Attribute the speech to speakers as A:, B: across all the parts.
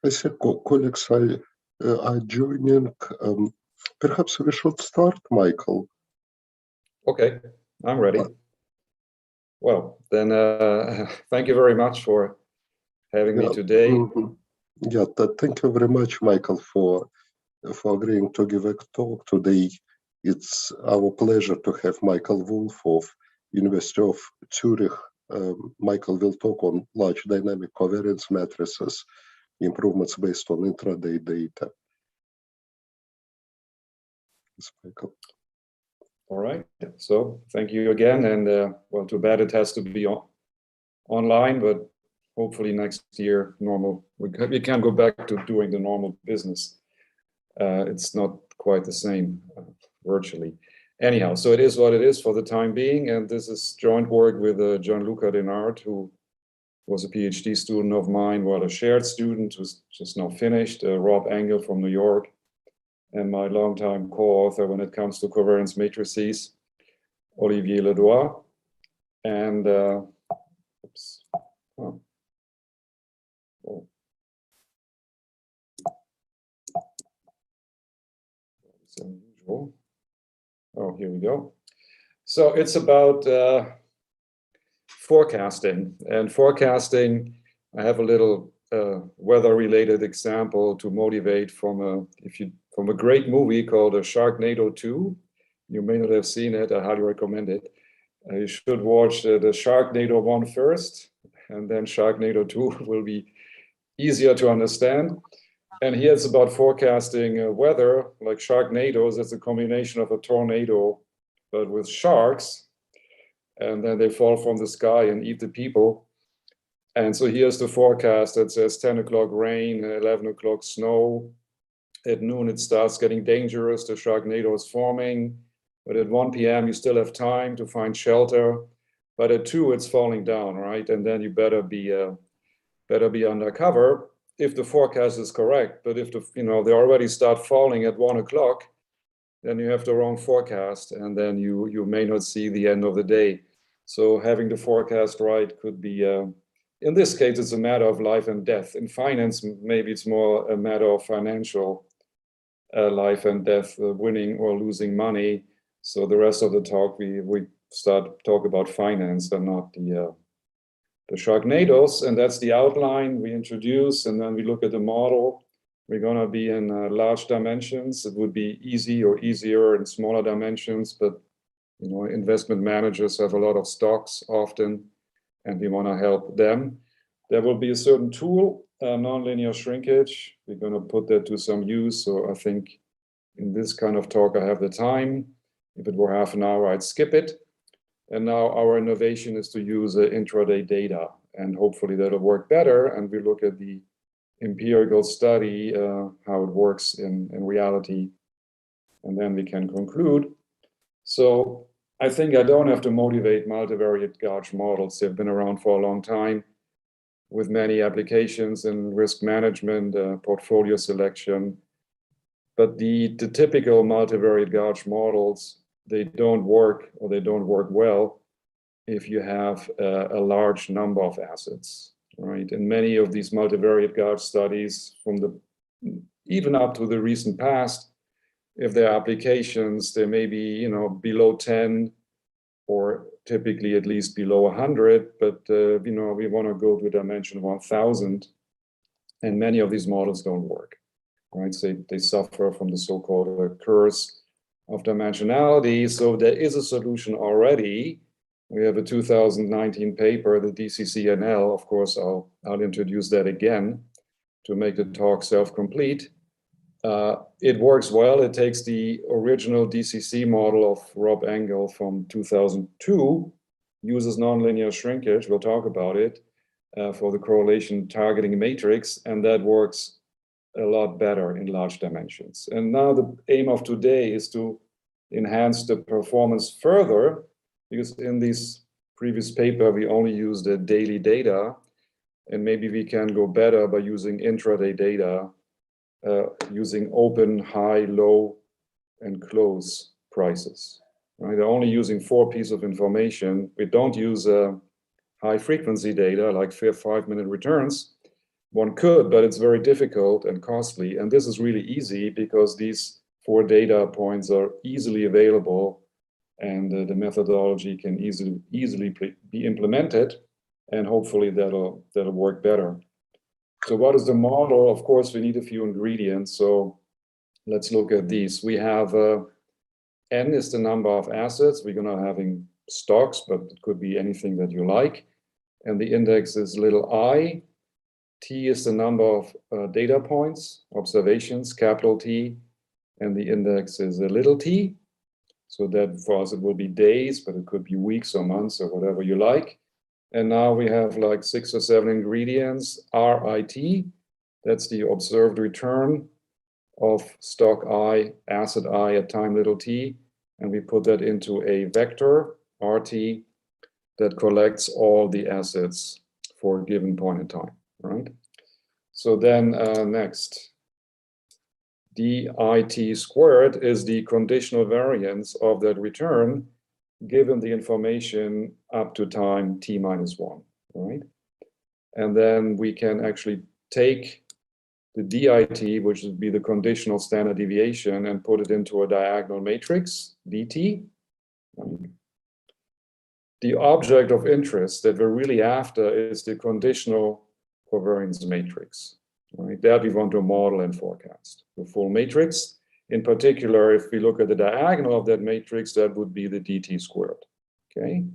A: I see colleagues are joining. Perhaps we should start, Michael.
B: Okay, I'm ready. Well, then thank you very much for having me today.
A: Yeah, thank you very much, Michael, for agreeing to give a talk today. It's our pleasure to have Michael Wolf of University of Zurich. Michael will talk on large dynamic covariance matrices, improvements based on intraday data. Yes, Michael.
B: All right, so thank you again, and well, too bad it has to be online, but hopefully next year normal. We can go back to doing the normal business. It's not quite the same virtually. Anyhow, so it is what it is for the time being, and this is joint work with Gianluca Denard, who was a PhD student of mine, well, a shared student who's just now finished, Rob Engle from New York, and my longtime co-author when it comes to covariance matrices, Olivier Ledois, and oops, oh. Oh. It's unusual. Oh, here we go. So it's about forecasting, and forecasting. I have a little weather-related example to motivate from a great movie called Sharknado 2. You may not have seen it. I highly recommend it. You should watch the Sharknado 1 first, and then Sharknado 2 will be easier to understand. And here it's about forecasting weather, like Sharknadoes. It's a combination of a tornado, but with sharks. And then they fall from the sky and eat the people. And so here's the forecast that says 10 o'clock rain, 11 o'clock snow. At noon, it starts getting dangerous. The Sharknado is forming. But at 1 p.m., you still have time to find shelter. But at 2, it's falling down, right? And then you better be undercover if the forecast is correct. But if they already start falling at 1 o'clock, then you have the wrong forecast, and then you may not see the end of the day. So having the forecast right could be, in this case, it's a matter of life and death. In finance, maybe it's more a matter of financial life and death, winning or losing money. So the rest of the talk, we talk about finance and not the Sharknadoes, and that's the outline we introduce, and then we look at the model. We're going to be in large dimensions. It would be easy or easier in smaller dimensions, but investment managers have a lot of stocks often, and we want to help them. There will be a certain tool, nonlinear shrinkage. We're going to put that to some use. So I think in this kind of talk, I have the time. If it were half an hour, I'd skip it. And now our innovation is to use intraday data, and hopefully that'll work better. And we look at the empirical study, how it works in reality, and then we can conclude. So I think I don't have to motivate multivariate GARCH models. They've been around for a long time with many applications in risk management, portfolio selection. But the typical multivariate GARCH models, they don't work, or they don't work well if you have a large number of assets, right? And many of these multivariate GARCH studies, from even up to the recent past, if their applications, they may be below 10, or typically at least below 100, but we want to go to dimension 1000, and many of these models don't work, right? So they suffer from the so-called curse of dimensionality. So there is a solution already. We have a 2019 paper, the DCC-NL. Of course, I'll introduce that again to make the talk self-complete. It works well. It takes the original DCC model of Rob Engle from 2002, uses nonlinear shrinkage, we'll talk about it, for the correlation targeting matrix, and that works a lot better in large dimensions. And now the aim of today is to enhance the performance further, because in this previous paper, we only used the daily data, and maybe we can go better by using intraday data, using open, high, low, and close prices. Right? They're only using 4 pieces of information. We don't use high frequency data like 5-minute returns, one could, but it's very difficult and costly. And this is really easy because these 4 data points are easily available, and the methodology can easily be implemented, and hopefully that'll work better. So what is the model? Of course, we need a few ingredients. So let's look at these. We have N is the number of assets. We're going to having stocks, but it could be anything that you like. And the index is little I. T is the number of data points, observations, capital T. And the index is a little t. So that for us, it will be days, but it could be weeks or months or whatever you like. And now we have like 6 or 7 ingredients. RIT, that's the observed return of stock I, asset I at time little t. And we put that into a vector, RT, that collects all the assets for a given point in time, right? So then next, DIT squared is the conditional variance of that return given the information up to time t minus 1, right? And then we can actually take the DIT, which would be the conditional standard deviation, and put it into a diagonal matrix, DT. The object of interest that we're really after is the conditional covariance matrix. Right? That we want to model and forecast. The full matrix. In particular, if we look at the diagonal of that matrix, that would be the DT squared. Okay,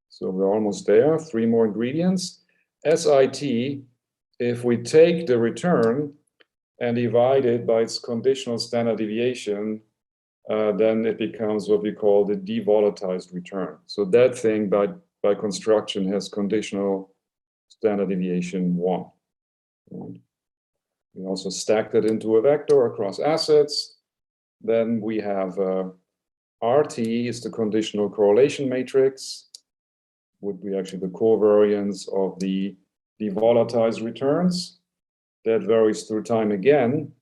B: so we're almost there. 3 more ingredients. SIT, if we take the return and divide it by its conditional standard deviation, then it becomes what we call the devolatilized return. So that thing by construction has conditional standard deviation 1. Right? We also stack that into a vector across assets. Then we have RT is the conditional correlation matrix, would be actually the covariance of the devolatilized returns. That varies through time again,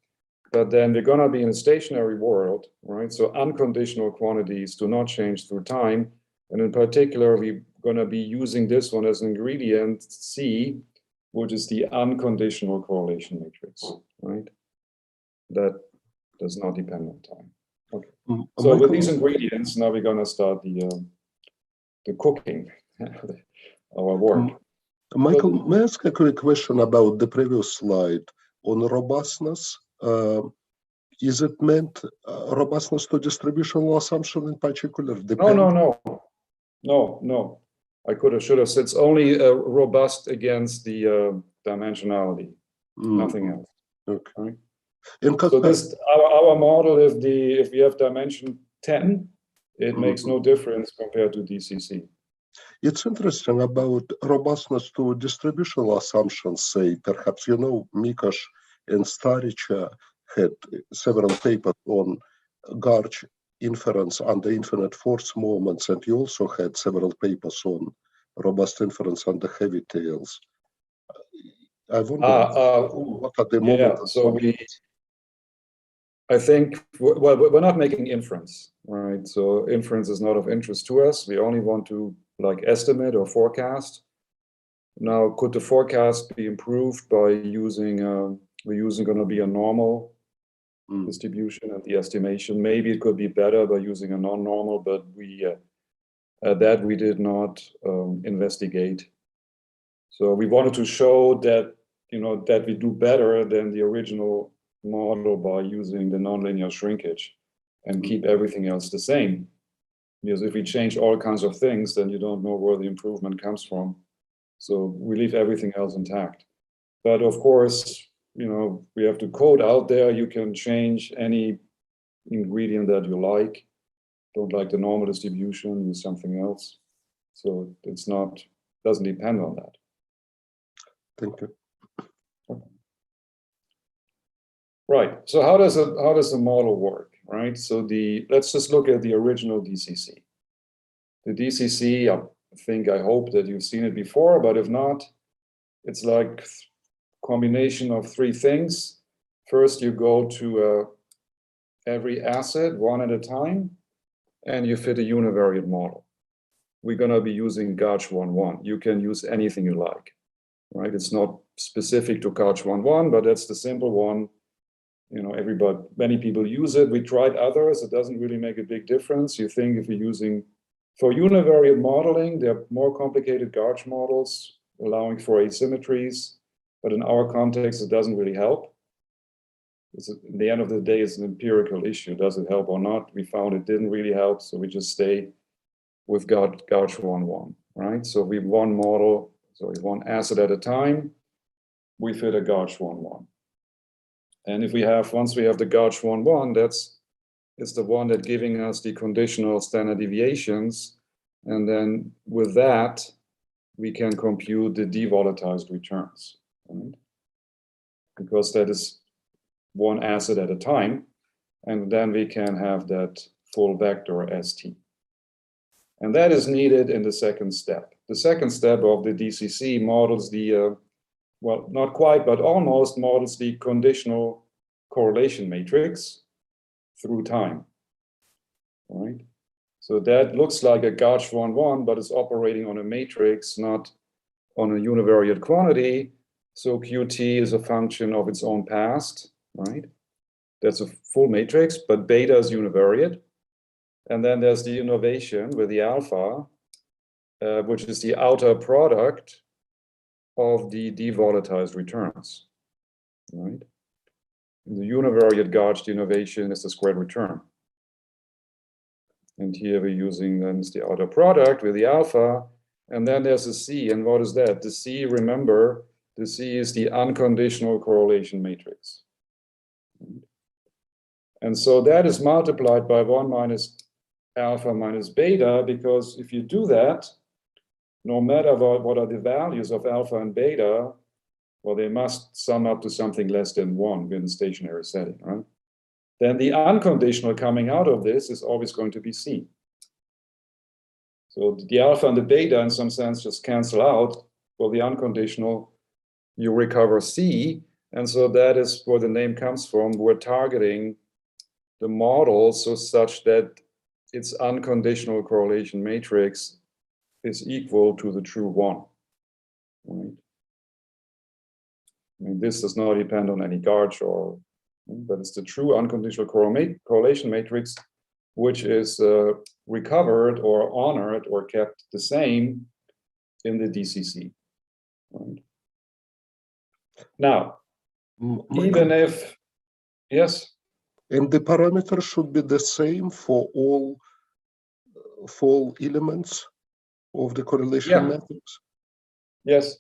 B: but then we're going to be in a stationary world, right? So unconditional quantities do not change through time. And in particular, we're going to be using this one as an ingredient, C, which is the unconditional correlation matrix, right? That does not depend on time. Okay. So
A: Michael,
B: with these ingredients, now we're going to start the cooking, our work.
A: Michael, may I ask a quick question about the previous slide on robustness? Is it meant robustness to distributional assumption in particular?
B: No. I should have said it's only robust against the dimensionality, nothing else.
A: Okay.
B: Right?
A: So
B: this our model, if we have dimension 10, it makes no difference compared to DCC.
A: It's interesting about robustness to distributional assumptions, say, perhaps, you know, Mikosh and Staricha had several papers on GARCH inference under infinite force moments, and you also had several papers on robust inference under heavy tails. I wonder what are the moments?
B: So I think, well, we're not making inference, right? So inference is not of interest to us. We only want to like estimate or forecast. Now, could the forecast be improved by using, we're using going to be a normal distribution and the estimation? Maybe it could be better by using a non-normal, but that we did not investigate. So we wanted to show that, you know, that we do better than the original model by using the nonlinear shrinkage and keep everything else the same. Because if we change all kinds of things, then you don't know where the improvement comes from. So we leave everything else intact. But of course, you know, we have to code out there. You can change any ingredient that you like. Don't like the normal distribution, use something else. So it's not, doesn't depend on that.
A: Thank you.
B: Okay. Right. So how does the model work? Right. So let's just look at the original DCC. The DCC, I hope that you've seen it before, but if not, it's like a combination of 3 things. First, you go to every asset one at a time, and you fit a univariate model. We're going to be using GARCH 1.1. You can use anything you like. right? It's not specific to GARCH 1.1, but that's the simple one. You know, many people use it. We tried others. It doesn't really make a big difference. You think if you're using, for univariate modeling, there are more complicated GARCH models allowing for asymmetries, but in our context, it doesn't really help. In the end of the day, it's an empirical issue. Does it help or not? We found it didn't really help, so we just stay with GARCH 1.1, right? So we have one model, one asset at a time. We fit a GARCH 1.1. And if once we have the GARCH 1.1, it's the one that's giving us the conditional standard deviations. And then with that, we can compute the devolatilized returns, right? Because that is one asset at a time, and then we can have that full vector ST. And that is needed in the second step. The second step of the DCC models the, well, not quite, but almost models the conditional correlation matrix through time, right? So that looks like a GARCH 1.1, but it's operating on a matrix, not on a univariate quantity. So QT is a function of its own past, right? That's a full matrix, but beta is univariate. And then there's the innovation with the alpha, which is the outer product of the devolatilized returns, right? In the univariate GARCH, the innovation is the squared return. And here we're using then the outer product with the alpha, and then there's a C, and what is that? The C, remember, the C is the unconditional correlation matrix. And so that is multiplied by 1 minus alpha minus beta, because if you do that, no matter what are the values of alpha and beta, well, they must sum up to something less than 1 in the stationary setting, right? Then the unconditional coming out of this is always going to be C. So the alpha and the beta, in some sense, just cancel out. For the unconditional, you recover C. And so that is where the name comes from. We're targeting the model so such that its unconditional correlation matrix is equal to the true one, right? I mean, this does not depend on any GARCH but it's the true unconditional correlation matrix, which is recovered or honored or kept the same in the DCC, right? Now, even if, yes?
A: And the parameters should be the same for all elements of the correlation matrix?
B: Yes.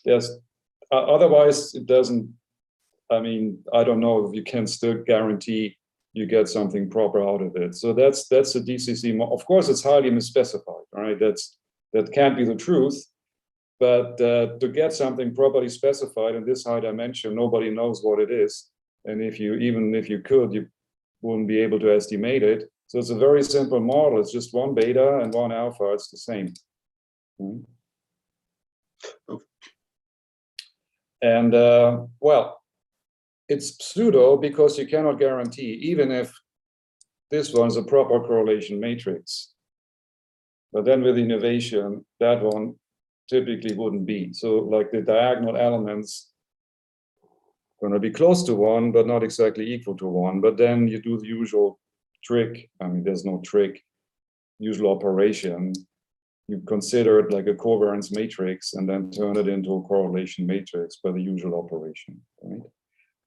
B: Yes. Otherwise, it doesn't, I mean, I don't know if you can still guarantee you get something proper out of it. So that's the DCC. Of course, it's highly misspecified, right? That can't be the truth. But to get something properly specified in this high dimension, nobody knows what it is. And even if you could, you wouldn't be able to estimate it. So it's a very simple model. It's just one beta and one alpha. It's the same. And well, it's pseudo because you cannot guarantee, even if this one's a proper correlation matrix. But then with innovation, that one typically wouldn't be. So like the diagonal elements going to be close to 1, but not exactly equal to 1. But then you do the usual trick. I mean, there's no trick, usual operation. You consider it like a covariance matrix and then turn it into a correlation matrix by the usual operation, right?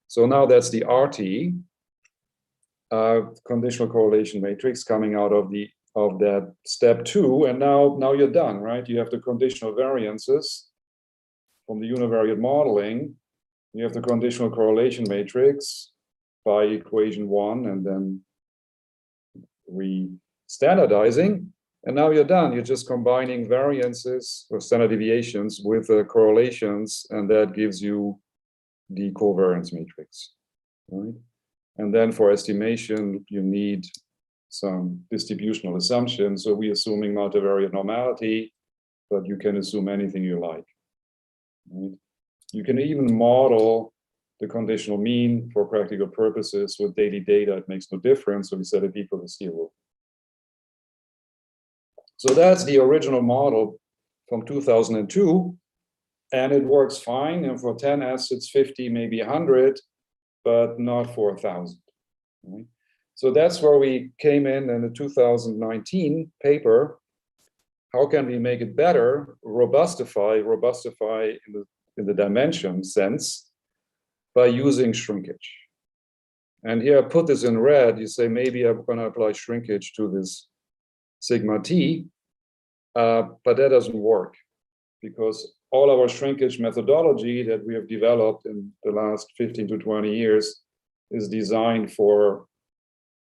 B: So now that's the RT, conditional correlation matrix coming out of that step 2, and now you're done, right? You have the conditional variances from the univariate modeling. You have the conditional correlation matrix by equation 1, and then re-standardizing, and now you're done. You're just combining variances or standard deviations with correlations, and that gives you the covariance matrix, right? And then for estimation, you need some distributional assumptions. So we're assuming multivariate normality, but you can assume anything you like, right? You can even model the conditional mean for practical purposes with daily data. It makes no difference, so we set it equal to 0. So that's the original model from 2002. And it works fine. And for 10 assets, 50, maybe 100, but not for 1,000. Right? So that's where we came in the 2019 paper. How can we make it better? Robustify in the dimension sense by using shrinkage. And here I put this in red. You say, maybe I'm going to apply shrinkage to this sigma t, but that doesn't work because all our shrinkage methodology that we have developed in the last 15 to 20 years is designed for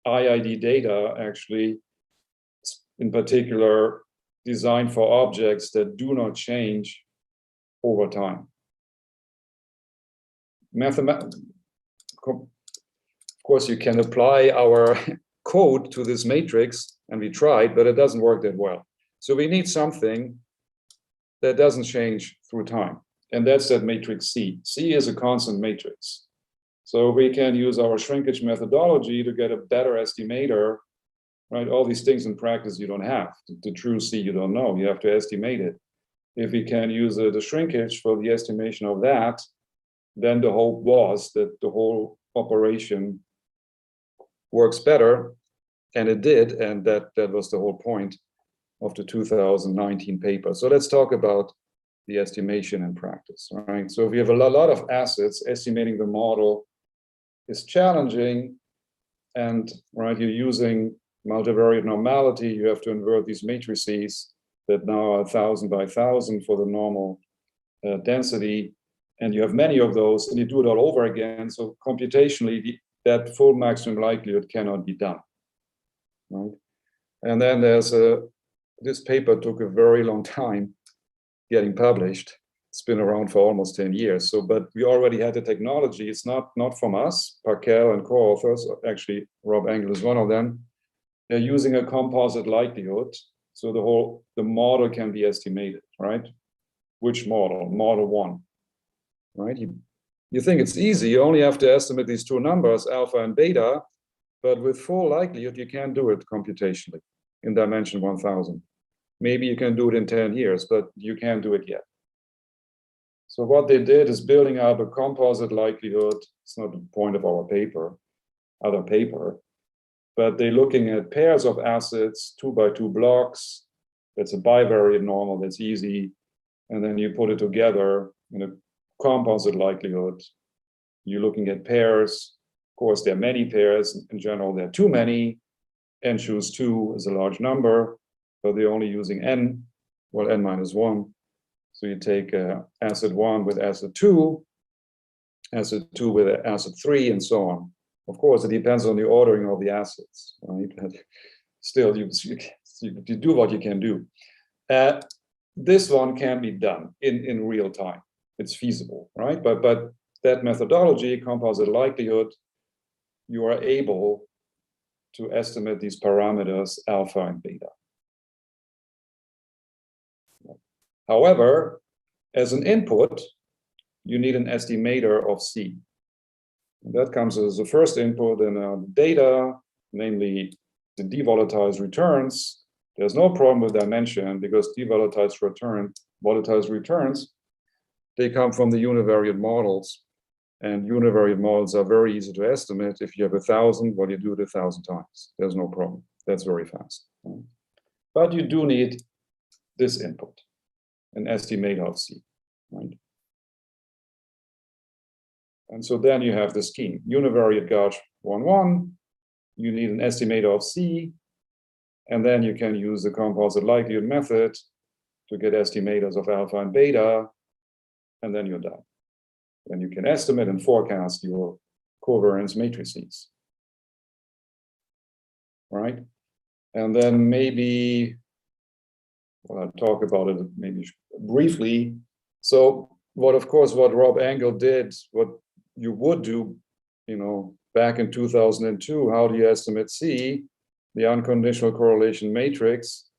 B: IID data, actually, in particular, designed for objects that do not change over time. Of course, you can apply our code to this matrix, and we tried, but it doesn't work that well. So we need something that doesn't change through time, and that's that matrix C. C is a constant matrix. So we can use our shrinkage methodology to get a better estimator, right? All these things in practice you don't have. The true C you don't know, you have to estimate it. If we can use the shrinkage for the estimation of that, then the hope was that the whole operation works better, and it did, and that was the whole point of the 2019 paper. So let's talk about the estimation in practice, right? So if you have a lot of assets, estimating the model is challenging, and right, you're using multivariate normality, you have to invert these matrices that now are 1,000 by 1,000 for the normal density, and you have many of those, and you do it all over again. So computationally, that full maximum likelihood cannot be done, right? And then there's this paper took a very long time getting published. It's been around for almost 10 years. So, but we already had the technology. It's not from us. Parkel and co-authors, actually Rob Engle is one of them. They're using a composite likelihood. So the model can be estimated, right? Which model? Model 1, right? You think it's easy. You only have to estimate these two numbers, alpha and beta, but with full likelihood, you can't do it computationally in dimension 1,000. Maybe you can do it in 10 years, but you can't do it yet. So what they did is building up a composite likelihood. It's not the point of our other paper, but they're looking at pairs of assets, 2 by 2 blocks. That's a bivariate normal, that's easy. And then you put it together in a composite likelihood. You're looking at pairs. Of course, there are many pairs. In general, there are too many. N choose 2 is a large number, but they're only using n, well, n minus 1. So you take asset 1 with asset 2 with asset 3, and so on. Of course, it depends on the ordering of the assets, right? But still, you do what you can do. This one can be done in real time. It's feasible, right? But that methodology, composite likelihood, you are able to estimate these parameters alpha and beta. However, as an input, you need an estimator of C. And that comes as the first input in the data, namely the devolatilized returns. There's no problem with dimension because devolatilized returns, they come from the univariate models. And univariate models are very easy to estimate. If you have 1,000, well, you do it 1,000 times. There's no problem. That's very fast. But you do need this input, an estimator of C, right? And so then you have the scheme. Univariate GARCH 1,1, you need an estimator of C, and then you can use the composite likelihood method to get estimators of alpha and beta, and then you're done. And you can estimate and forecast your covariance matrices, right? And then maybe, well, I'll talk about it maybe briefly. So what Rob Engle did, what you would do, back in 2002, how do you estimate C, the unconditional correlation matrix?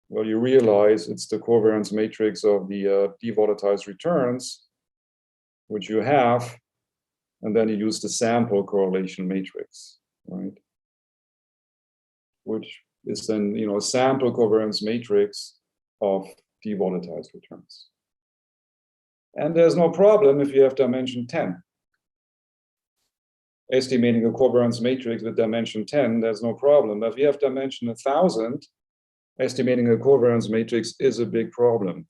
B: Well, you realize it's the covariance matrix of the devolatilized returns, which you have, and then you use the sample correlation matrix, right? Which is then, a sample covariance matrix of devolatilized returns. And there's no problem if you have dimension 10. Estimating a covariance matrix with dimension 10, there's no problem. But if you have dimension 1,000, estimating a covariance matrix is a big problem,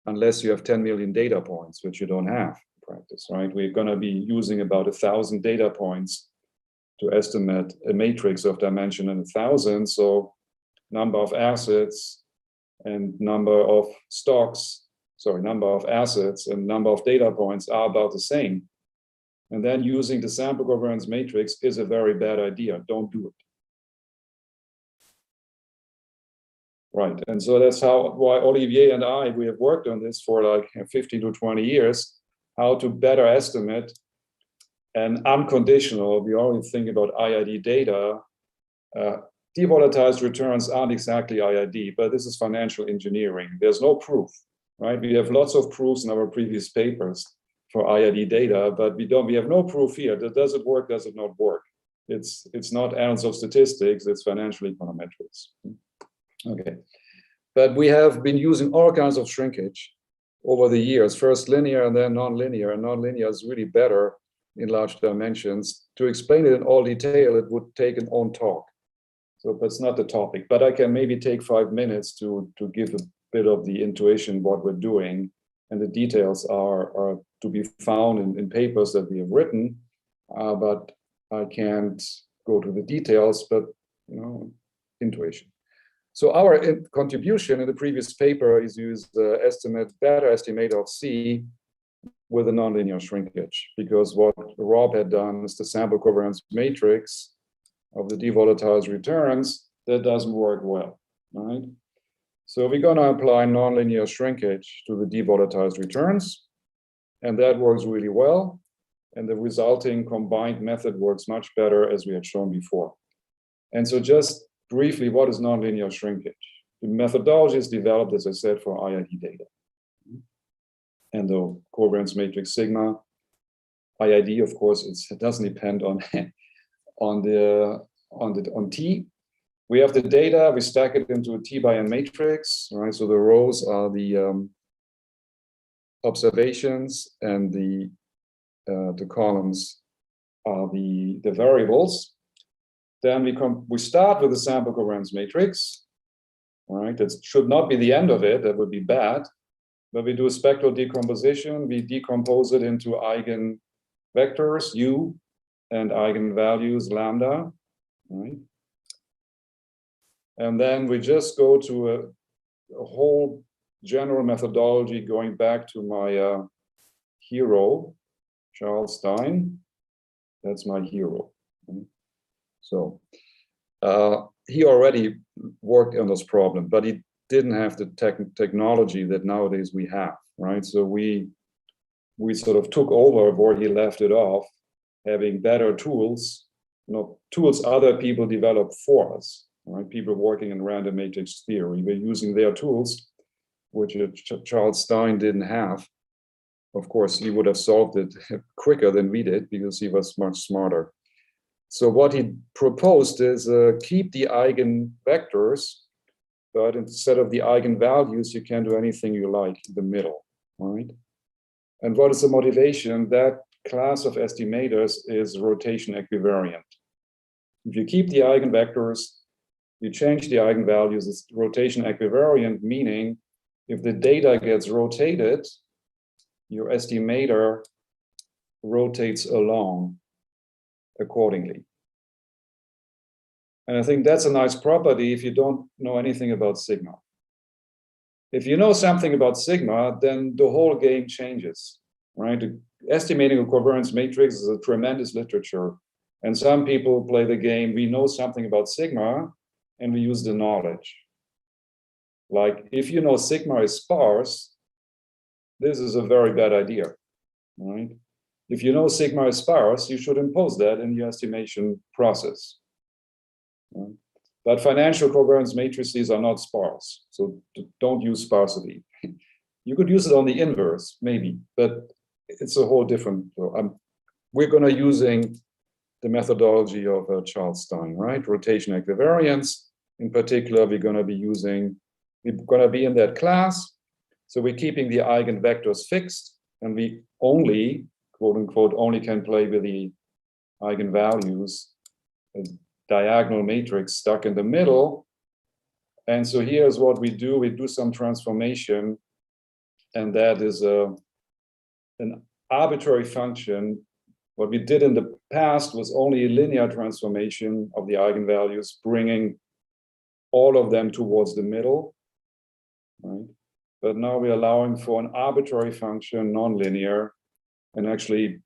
B: unless you have 10 million data points, which you don't have in practice, right? We're going to be using about 1,000 data points to estimate a matrix of dimension 1,000. So number of assets and number of assets and number of data points are about the same. And then using the sample covariance matrix is a very bad idea. Don't do it. Right, and so that's why Olivier and we have worked on this for like 15 to 20 years, how to better estimate an unconditional, we only think about IID data. Devolatilized returns aren't exactly IID, but this is financial engineering. There's no proof, right? We have lots of proofs in our previous papers for IID data, but we have no proof here. Does it work, does it not work? It's not annals of statistics, it's financial econometrics. Okay, but we have been using all kinds of shrinkage over the years, first linear and then nonlinear, and nonlinear is really better in large dimensions. To explain it in all detail, it would take an own talk. So that's not the topic, but I can maybe take 5 minutes to give a bit of the intuition what we're doing, and the details are to be found in papers that we have written, but I can't go to the details, but intuition. So our contribution in the previous paper is use better estimate of C with a nonlinear shrinkage, because what Rob had done is the sample covariance matrix of the devolatilized returns that doesn't work well, right? So we're going to apply nonlinear shrinkage to the devolatilized returns, and that works really well. And the resulting combined method works much better, as we had shown before. And so just briefly, what is nonlinear shrinkage? The methodology is developed, as I said, for IID data. And the covariance matrix sigma, IID, of course, it doesn't depend on T. We have the data, we stack it into a T by N matrix, right? So the rows are the observations, and the columns are the variables. Then we start with the sample covariance matrix, right? That should not be the end of it, that would be bad. But we do a spectral decomposition, we decompose it into eigenvectors, U, and eigenvalues, lambda, right? And then we just go to a whole general methodology going back to my hero, Charles Stein. That's my hero. Right? So he already worked on this problem, but he didn't have the technology that nowadays we have, right? So we sort of took over where he left it off, having better tools, tools other people developed for us, right? People working in random matrix theory, we're using their tools, which Charles Stein didn't have. Of course, he would have solved it quicker than we did because he was much smarter. So what he proposed is keep the eigenvectors, but instead of the eigenvalues, you can do anything you like in the middle, right? And what is the motivation? That class of estimators is rotation equivariant. If you keep the eigenvectors, you change the eigenvalues, it's rotation equivariant, meaning if the data gets rotated, your estimator rotates along accordingly. And I think that's a nice property if you don't know anything about sigma. If you know something about sigma, then the whole game changes, right? Estimating a covariance matrix is a tremendous literature. And some people play the game, we know something about sigma, and we use the knowledge. Like, if you know sigma is sparse, this is a very bad idea, right? If you know sigma is sparse, you should impose that in your estimation process. Right? But financial covariance matrices are not sparse, so don't use sparsity. You could use it on the inverse, maybe, but it's a whole different. We're going to using the methodology of Charles Stein, right? Rotation equivariance. In particular, we're going to be in that class. So we're keeping the eigenvectors fixed, and we only, quote unquote, only can play with the eigenvalues, a diagonal matrix stuck in the middle. And so here's what we do some transformation, and that is an arbitrary function. What we did in the past was only a linear transformation of the eigenvalues, bringing all of them towards the middle, right? But now we're allowing for an arbitrary function, nonlinear, and actually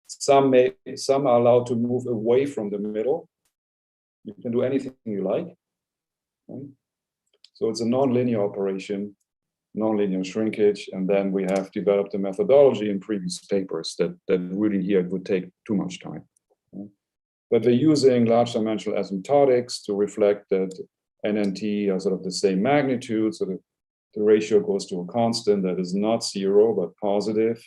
B: some are allowed to move away from the middle. You can do anything you like, right? So it's a nonlinear operation, nonlinear shrinkage, and then we have developed a methodology in previous papers that really here it would take too much time. Right? But we're using large dimensional asymptotics to reflect that N and T are sort of the same magnitude, so the ratio goes to a constant that is not zero but positive,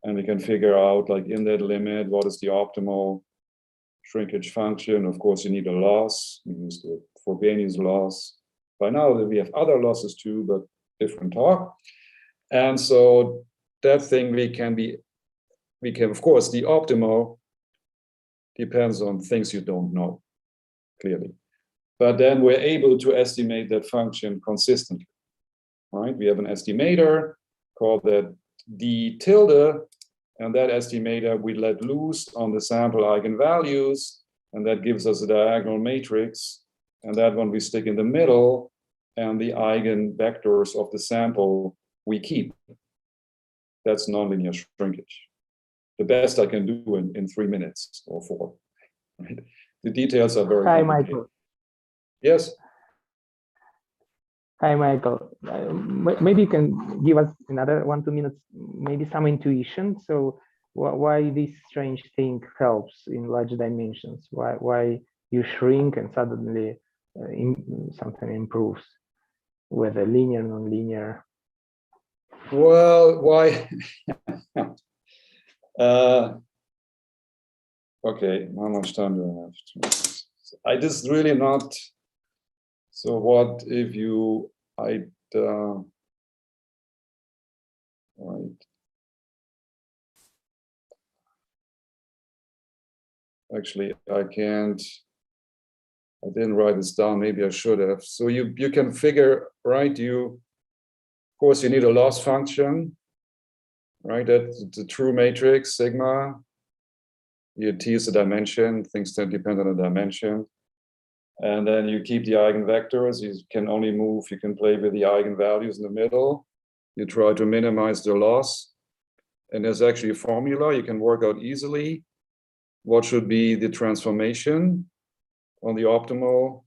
B: and we can figure out, like, in that limit, what is the optimal shrinkage function. Of course, you need a loss. We use the Frobenius loss. By now we have other losses too, but different talk. And so that thing we can, of course, the optimal depends on things you don't know, clearly. But then we're able to estimate that function consistently, right? We have an estimator called that d tilde, and that estimator we let loose on the sample eigenvalues, and that gives us a diagonal matrix, and that one we stick in the middle, and the eigenvectors of the sample we keep. That's nonlinear shrinkage. The best I can do in 3 minutes or 4. Right? The details are very
C: Hi,
B: complicated.
C: Michael.
B: Yes.
C: Hi, Michael. Maybe you can give us another 1-2 minutes, maybe some intuition. So why this strange thing helps in large dimensions? Why you shrink and suddenly something improves, whether linear, non-linear?
B: Well, why? Okay, how much time do I have? I just really not. So what if you, right. Actually, I didn't write this down, maybe I should have. So you can figure, right, of course you need a loss function, right? That's the true matrix, sigma. Here T is the dimension, things that depend on the dimension. And then you keep the eigenvectors. You can only move, you can play with the eigenvalues in the middle. You try to minimize the loss. And there's actually a formula you can work out easily. What should be the transformation on the optimal?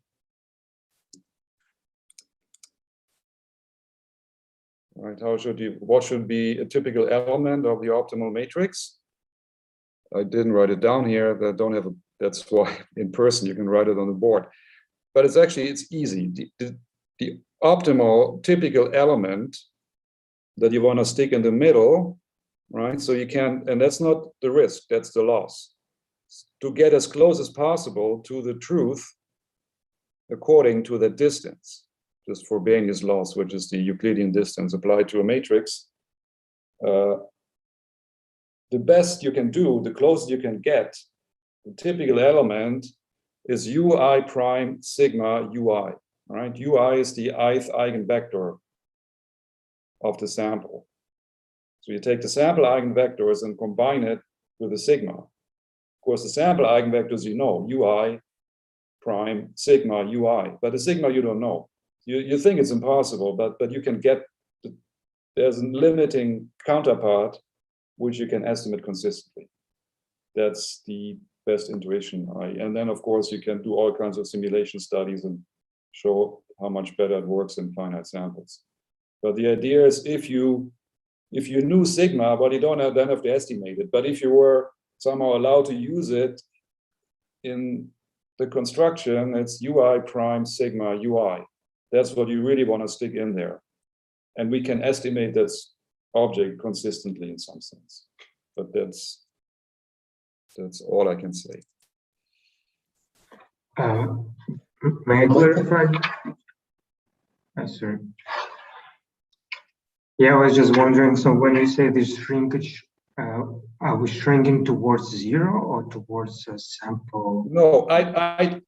B: Right, what should be a typical element of the optimal matrix? I didn't write it down here. I don't have that's why in person you can write it on the board. But it's easy. The optimal typical element that you want to stick in the middle, right? So you can, and that's not the risk, that's the loss. To get as close as possible to the truth according to the distance, just Frobenius loss, which is the Euclidean distance applied to a matrix. The best you can do, the closest you can get, the typical element is ui prime sigma ui, right? Ui is the ith eigenvector of the sample. So you take the sample eigenvectors and combine it with the sigma. Of course, the sample eigenvectors you know, ui prime sigma ui, but the sigma you don't know. You think it's impossible, but you can get, there's a limiting counterpart which you can estimate consistently. That's the best intuition. And then of course you can do all kinds of simulation studies and show how much better it works in finite samples. But the idea is if you knew sigma, but you don't have to estimate it. But if you were somehow allowed to use it in the construction, it's ui prime sigma ui. That's what you really want to stick in there. And we can estimate this object consistently in some sense. But that's all I can say.
D: May I clarify? Sorry. Yeah, I was just wondering, so when you say this shrinkage, are we shrinking towards zero or towards a sample?
B: No,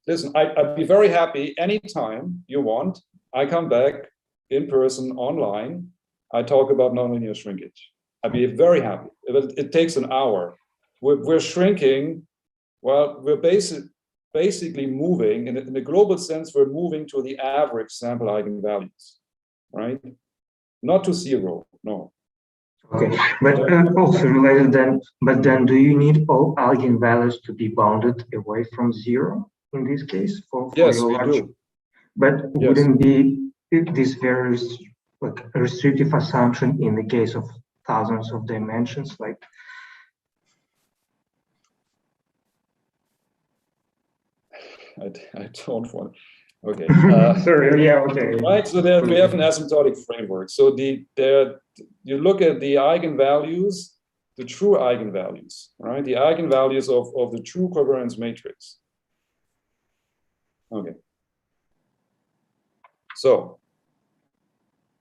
B: listen, I'd be very happy anytime you want. I come back in person, online. I talk about nonlinear shrinkage. I'd be very happy. It takes an hour. We're shrinking. Well, we're basically moving, in the global sense, we're moving to the average sample eigenvalues, right? Not to zero, no.
D: Okay, but also related then, but then do you need all eigenvalues to be bounded away from zero in this case for
B: Yes,
D: your
B: we
D: large?
B: do.
D: But
B: Yes.
D: wouldn't be this very like restrictive assumption in the case of thousands of dimensions, like?
B: I don't want. Okay.
D: Sorry. Yeah. Okay.
B: Right. So there we have an asymptotic framework. So you look at the eigenvalues, the true eigenvalues, right? The eigenvalues of the true covariance matrix. Okay. So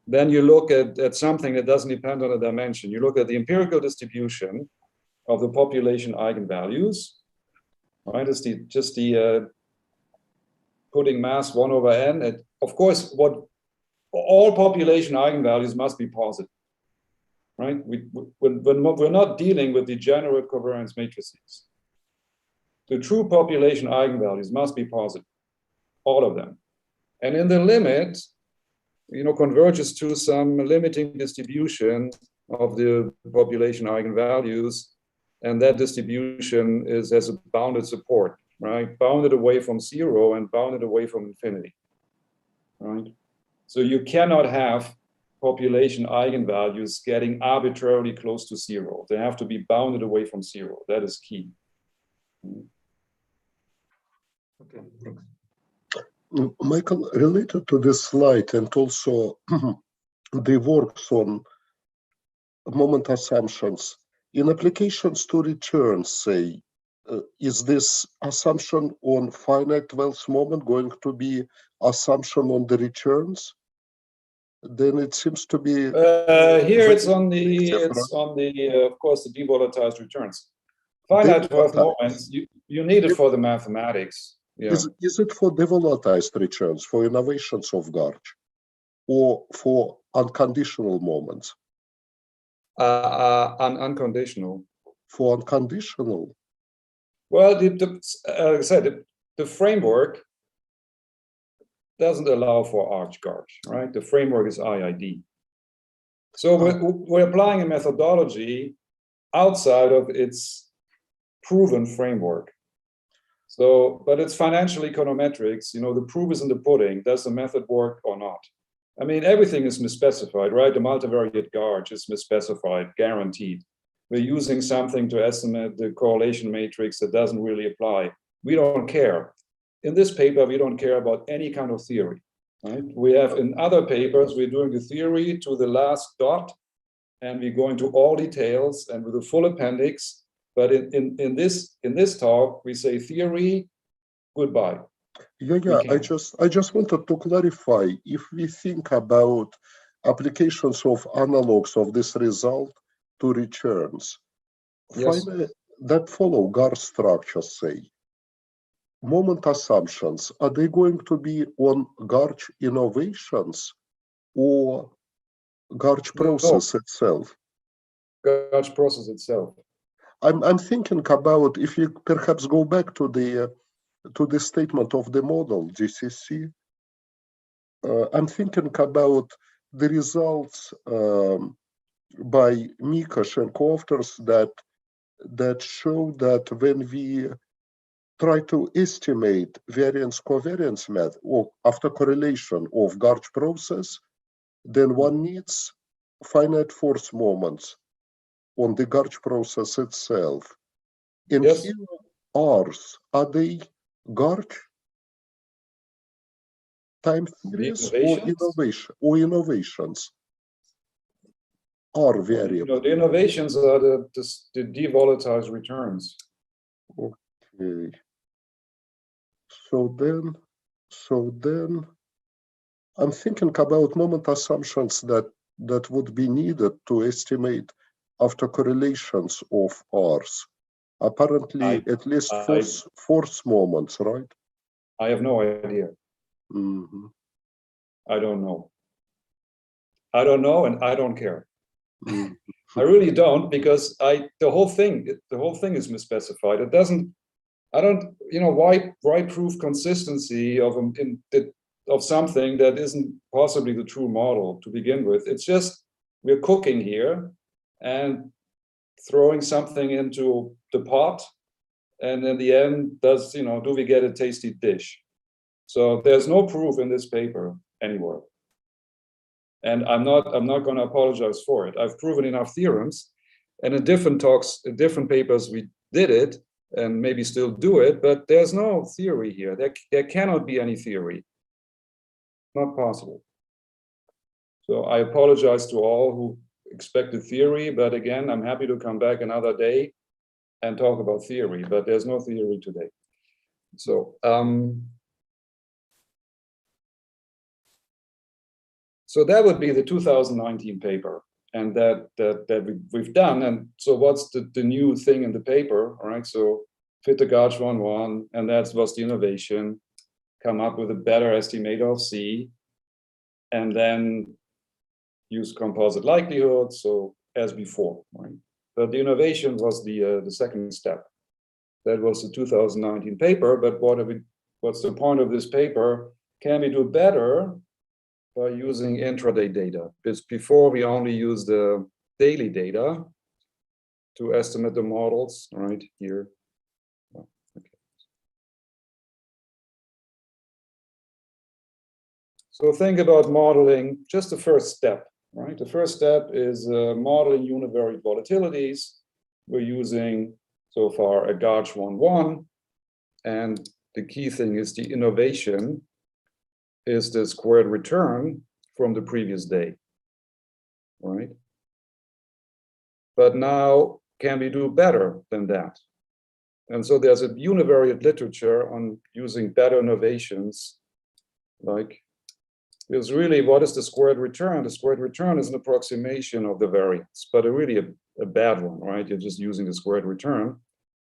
B: then you look at something that doesn't depend on a dimension. You look at the empirical distribution of the population eigenvalues, right? It's just the putting mass 1 over n. And of course, all population eigenvalues must be positive, right? We're not dealing with degenerate covariance matrices. The true population eigenvalues must be positive, all of them. And in the limit, converges to some limiting distribution of the population eigenvalues, and that distribution has a bounded support, right? Bounded away from zero and bounded away from infinity, right? So you cannot have population eigenvalues getting arbitrarily close to zero. They have to be bounded away from zero. That is key.
D: Okay, thanks.
A: Michael, related to this slide and also the works on moment assumptions, in applications to returns, say, is this assumption on finite wealth moment going to be assumption on the returns? Then it seems to be
B: here it's on the of course the devolatilized returns. Finite wealth moments, you need it for the mathematics. Yeah.
A: Is it for devolatilized returns, for innovations of GARCH, or for unconditional moments?
B: Unconditional.
A: For unconditional?
B: Well, like I said, the framework doesn't allow for arch GARCH, right? The framework is IID. So we're applying a methodology outside of its proven framework. So, but it's financial econometrics, the proof is in the pudding. Does the method work or not? I mean, everything is misspecified, right? The multivariate GARCH is misspecified, guaranteed. We're using something to estimate the correlation matrix that doesn't really apply. We don't care. In this paper, we don't care about any kind of theory, right? We have in other papers, we're doing the theory to the last dot, and we go into all details and with a full appendix. But in this talk, we say theory, goodbye.
A: Yeah. I just wanted to clarify, if we think about applications of analogs of this result to returns,
B: yes,
A: that follow GARCH structures, say, moment assumptions, are they going to be on GARCH innovations or GARCH process itself?
B: GARCH process itself.
A: I'm thinking about, if you perhaps go back to the statement of the model DCC, I'm thinking about the results by Mikosh and co-authors that show that when we try to estimate variance covariance method or after correlation of GARCH process, then one needs finite force moments on the GARCH process itself. And
B: yes.
A: here R's, are they GARCH time series or innovations? R variable.
B: The innovations are the devolatilized returns.
A: Okay. So then I'm thinking about moment assumptions that that would be needed to estimate autocorrelations of R's? Apparently, at least force moments, right?
B: I have no idea.
A: Mm-hmm.
B: I don't know. I don't know, and I don't care.
A: Mm-hmm.
B: I really don't, because the whole thing is misspecified. It doesn't. I don't. You know, why prove consistency of something that isn't possibly the true model to begin with? It's just we're cooking here and throwing something into the pot, and in the end, do we get a tasty dish? So there's no proof in this paper anywhere. And I'm not going to apologize for it. I've proven enough theorems, and in different talks, in different papers, we did it and maybe still do it, but there's no theory here. There cannot be any theory. Not possible. So I apologize to all who expected theory, but again, I'm happy to come back another day and talk about theory, but there's no theory today. So, so that would be the 2019 paper, and that we've done. And so what's the new thing in the paper? All right, so fit the GARCH 1.1, and that was the innovation, come up with a better estimator of C, and then use composite likelihood, so as before, right? But the innovation was the second step. That was the 2019 paper, but what's the point of this paper? Can we do better by using intraday data? Because before we only used the daily data to estimate the models, right here. Oh, okay. So think about modeling, just the first step, right? The first step is modeling univariate volatilities. We're using so far a GARCH 1.1, and the key thing is the innovation is the squared return from the previous day, right? But now, can we do better than that? And so there's a univariate literature on using better innovations, like, because really, what is the squared return? The squared return is an approximation of the variance, but really a bad one, right? You're just using the squared return.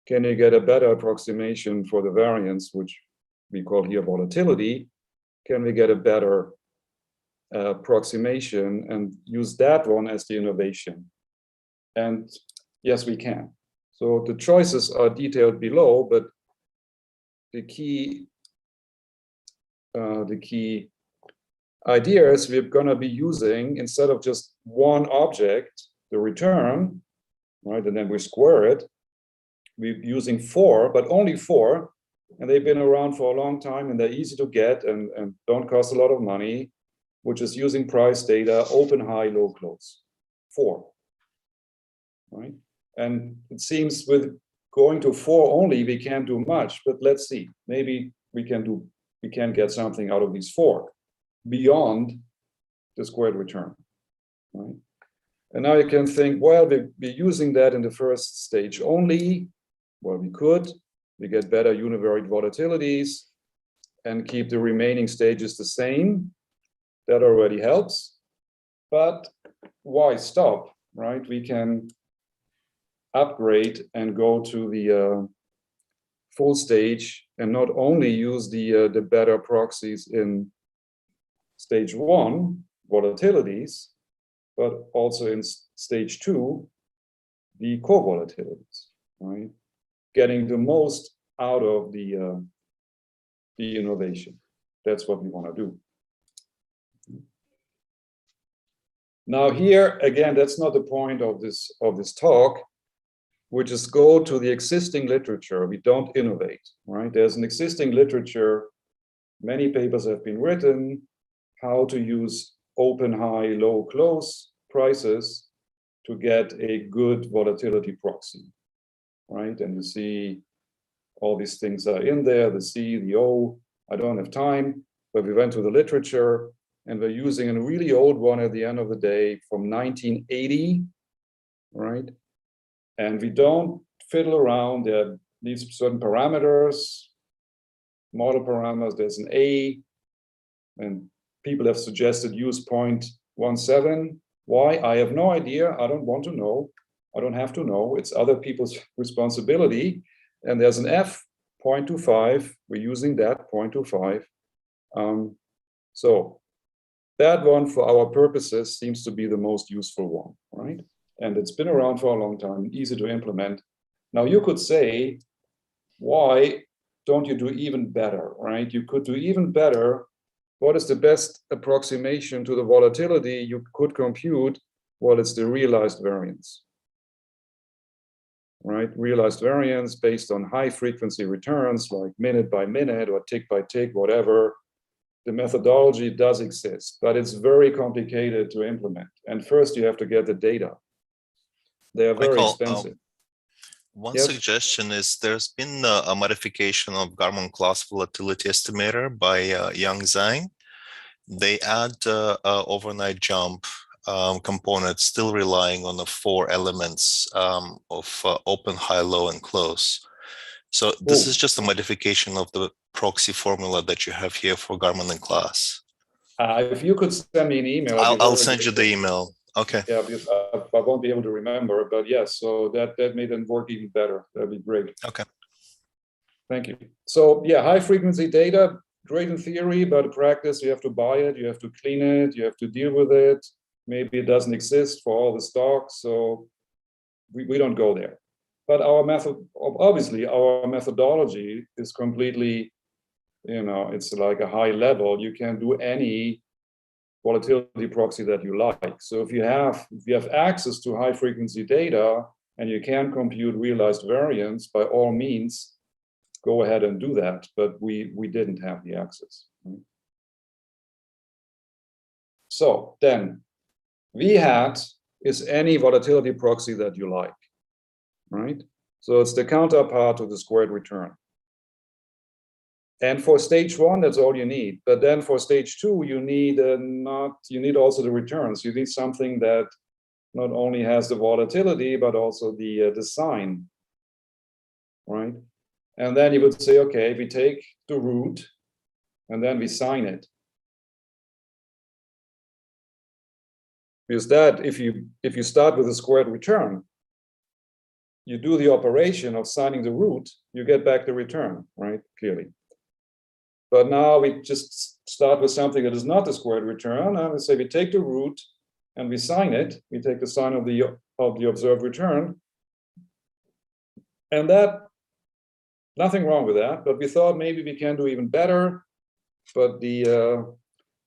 B: Can you get a better approximation for the variance, which we call here volatility? Can we get a better approximation and use that one as the innovation? And yes, we can. So the choices are detailed below, but the key idea is we're going to be using, instead of just one object, the return, right, and then we square it, we're using 4, but only 4, and they've been around for a long time, and they're easy to get and don't cost a lot of money, which is using price data, open, high, low, close. 4, right? And it seems with going to 4 only, we can't do much, but let's see. Maybe we can get something out of these 4 beyond the squared return, right? And now you can think, well, we're using that in the first stage only. Well, we get better univariate volatilities and keep the remaining stages the same. That already helps. But why stop, right? We can upgrade and go to the full stage and not only use the better proxies in stage 1, volatilities, but also in stage 2, the co-volatilities, right? Getting the most out of the innovation. That's what we want to do. Now here, again, that's not the point of this talk. We just go to the existing literature. We don't innovate, right? There's an existing literature. Many papers have been written, how to use open, high, low, close prices to get a good volatility proxy, right? And you see all these things are in there, the C, the O. I don't have time, but we went to the literature and we're using a really old one at the end of the day from 1980, right? And we don't fiddle around. There are these certain parameters, model parameters, there's an A, and people have suggested use 0.17, Why? I have no idea. I don't want to know. I don't have to know. It's other people's responsibility. And there's an F, 0.25. We're using that, 0.25. So that one, for our purposes, seems to be the most useful one, right? And it's been around for a long time, easy to implement. Now you could say, why don't you do even better, right? You could do even better. What is the best approximation to the volatility you could compute? Well, it's the realized variance, right? Realized variance based on high frequency returns, like minute by minute or tick by tick, whatever. The methodology does exist, but it's very complicated to implement. And first you have to get the data. They are very expensive.
E: One
B: Yes?
E: suggestion is there's been a modification of Garman class volatility estimator by Yang Zhang. They add overnight jump component, still relying on the 4 elements of open, high, low, and close. So this is just a modification of the proxy formula that you have here for Garman and class.
B: If you could send me an email.
E: I'll send you the email. Okay.
B: Yeah, because I won't be able to remember, but yes, so that made it work even better. That'd be great.
E: Okay.
B: Thank you. So yeah, high frequency data, great in theory, but in practice, you have to buy it, you have to clean it, you have to deal with it. Maybe it doesn't exist for all the stocks, so we don't go there. But our method, obviously, our methodology is completely, it's like a high level. You can do any volatility proxy that you like. So if you have access to high frequency data and you can compute realized variance, by all means, go ahead and do that. But we didn't have the access. Right? So then, V-hat is any volatility proxy that you like, right? So it's the counterpart to the squared return. And for stage 1, that's all you need. But then for stage 2, you need also the returns. You need something that not only has the volatility, but also the sign, right? And then you would say, okay, we take the root and then we sign it. Because that, if you start with a squared return, you do the operation of signing the root, you get back the return, right? Clearly. But now we just start with something that is not the squared return, and we say we take the root and we sign it. We take the sign of the observed return, and that, nothing wrong with that. But we thought maybe we can do even better. But the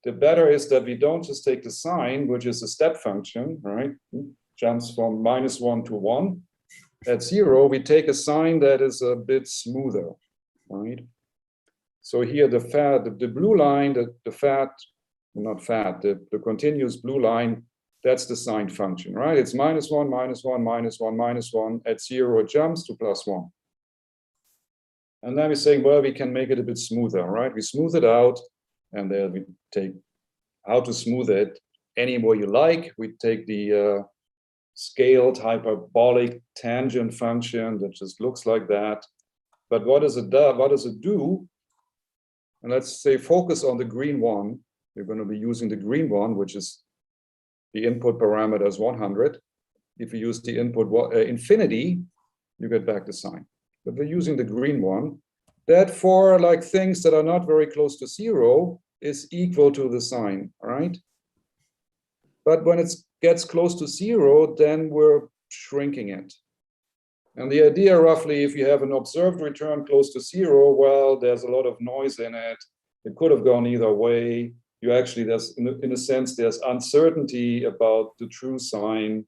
B: better is that we don't just take the sign, which is a step function, right? Jumps from -1 to 1. At 0, we take a sign that is a bit smoother, right? So here the blue line, the continuous blue line, that's the signed function, right? It's -1, -1, -1, -1. At 0, it jumps to +1. And then we're saying, well, we can make it a bit smoother, right? We smooth it out, and then we take how to smooth it any way you like. We take the scaled hyperbolic tangent function that just looks like that. But what does it do? What does it do? And let's say focus on the green one. We're going to be using the green one, which is the input parameter is 100. If you use the input infinity, you get back the sign. But we're using the green one. That for like things that are not very close to 0 is equal to the sign, all right? But when it gets close to 0, then we're shrinking it. And the idea roughly, if you have an observed return close to 0, well, there's a lot of noise in it. It could have gone either way. You actually, in a sense, there's uncertainty about the true sign.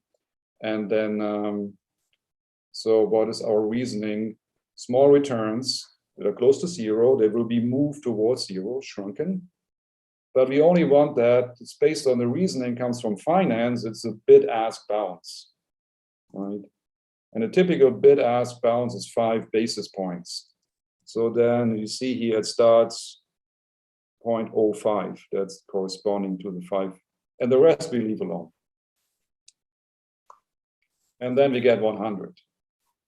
B: And then, so what is our reasoning? Small returns that are close to 0, they will be moved towards 0, shrunken. But we only want that, it's based on the reasoning comes from finance, it's a bid-ask bounce, right? And a typical bid-ask bounce is 5 basis points. So then you see here it starts 0.05, that's corresponding to the 5, and the rest we leave alone. And then we get 100,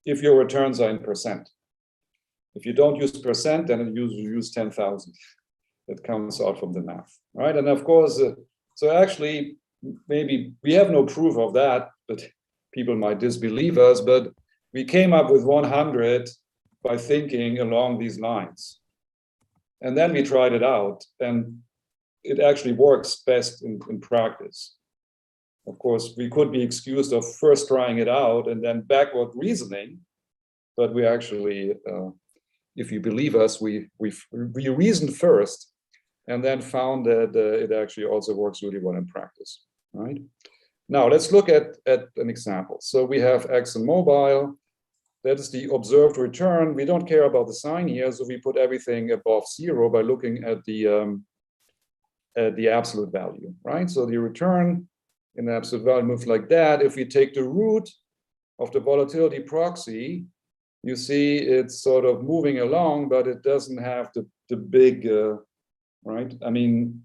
B: if your returns are in percent. If you don't use percent, then you use 10,000. That comes out from the math, right? And of course, so actually maybe we have no proof of that, but people might disbelieve us, but we came up with 100 by thinking along these lines. And then we tried it out, and it actually works best in practice. Of course, we could be excused of first trying it out and then backward reasoning, but we actually, if you believe us, we reasoned first and then found that it actually also works really well in practice, right? Now, let's look at an example. So we have ExxonMobil. That is the observed return. We don't care about the sign here, so we put everything above zero by looking at the absolute value, right? So the return in the absolute value moves like that. If we take the root of the volatility proxy, you see it's sort of moving along, but it doesn't have the big, right? I mean,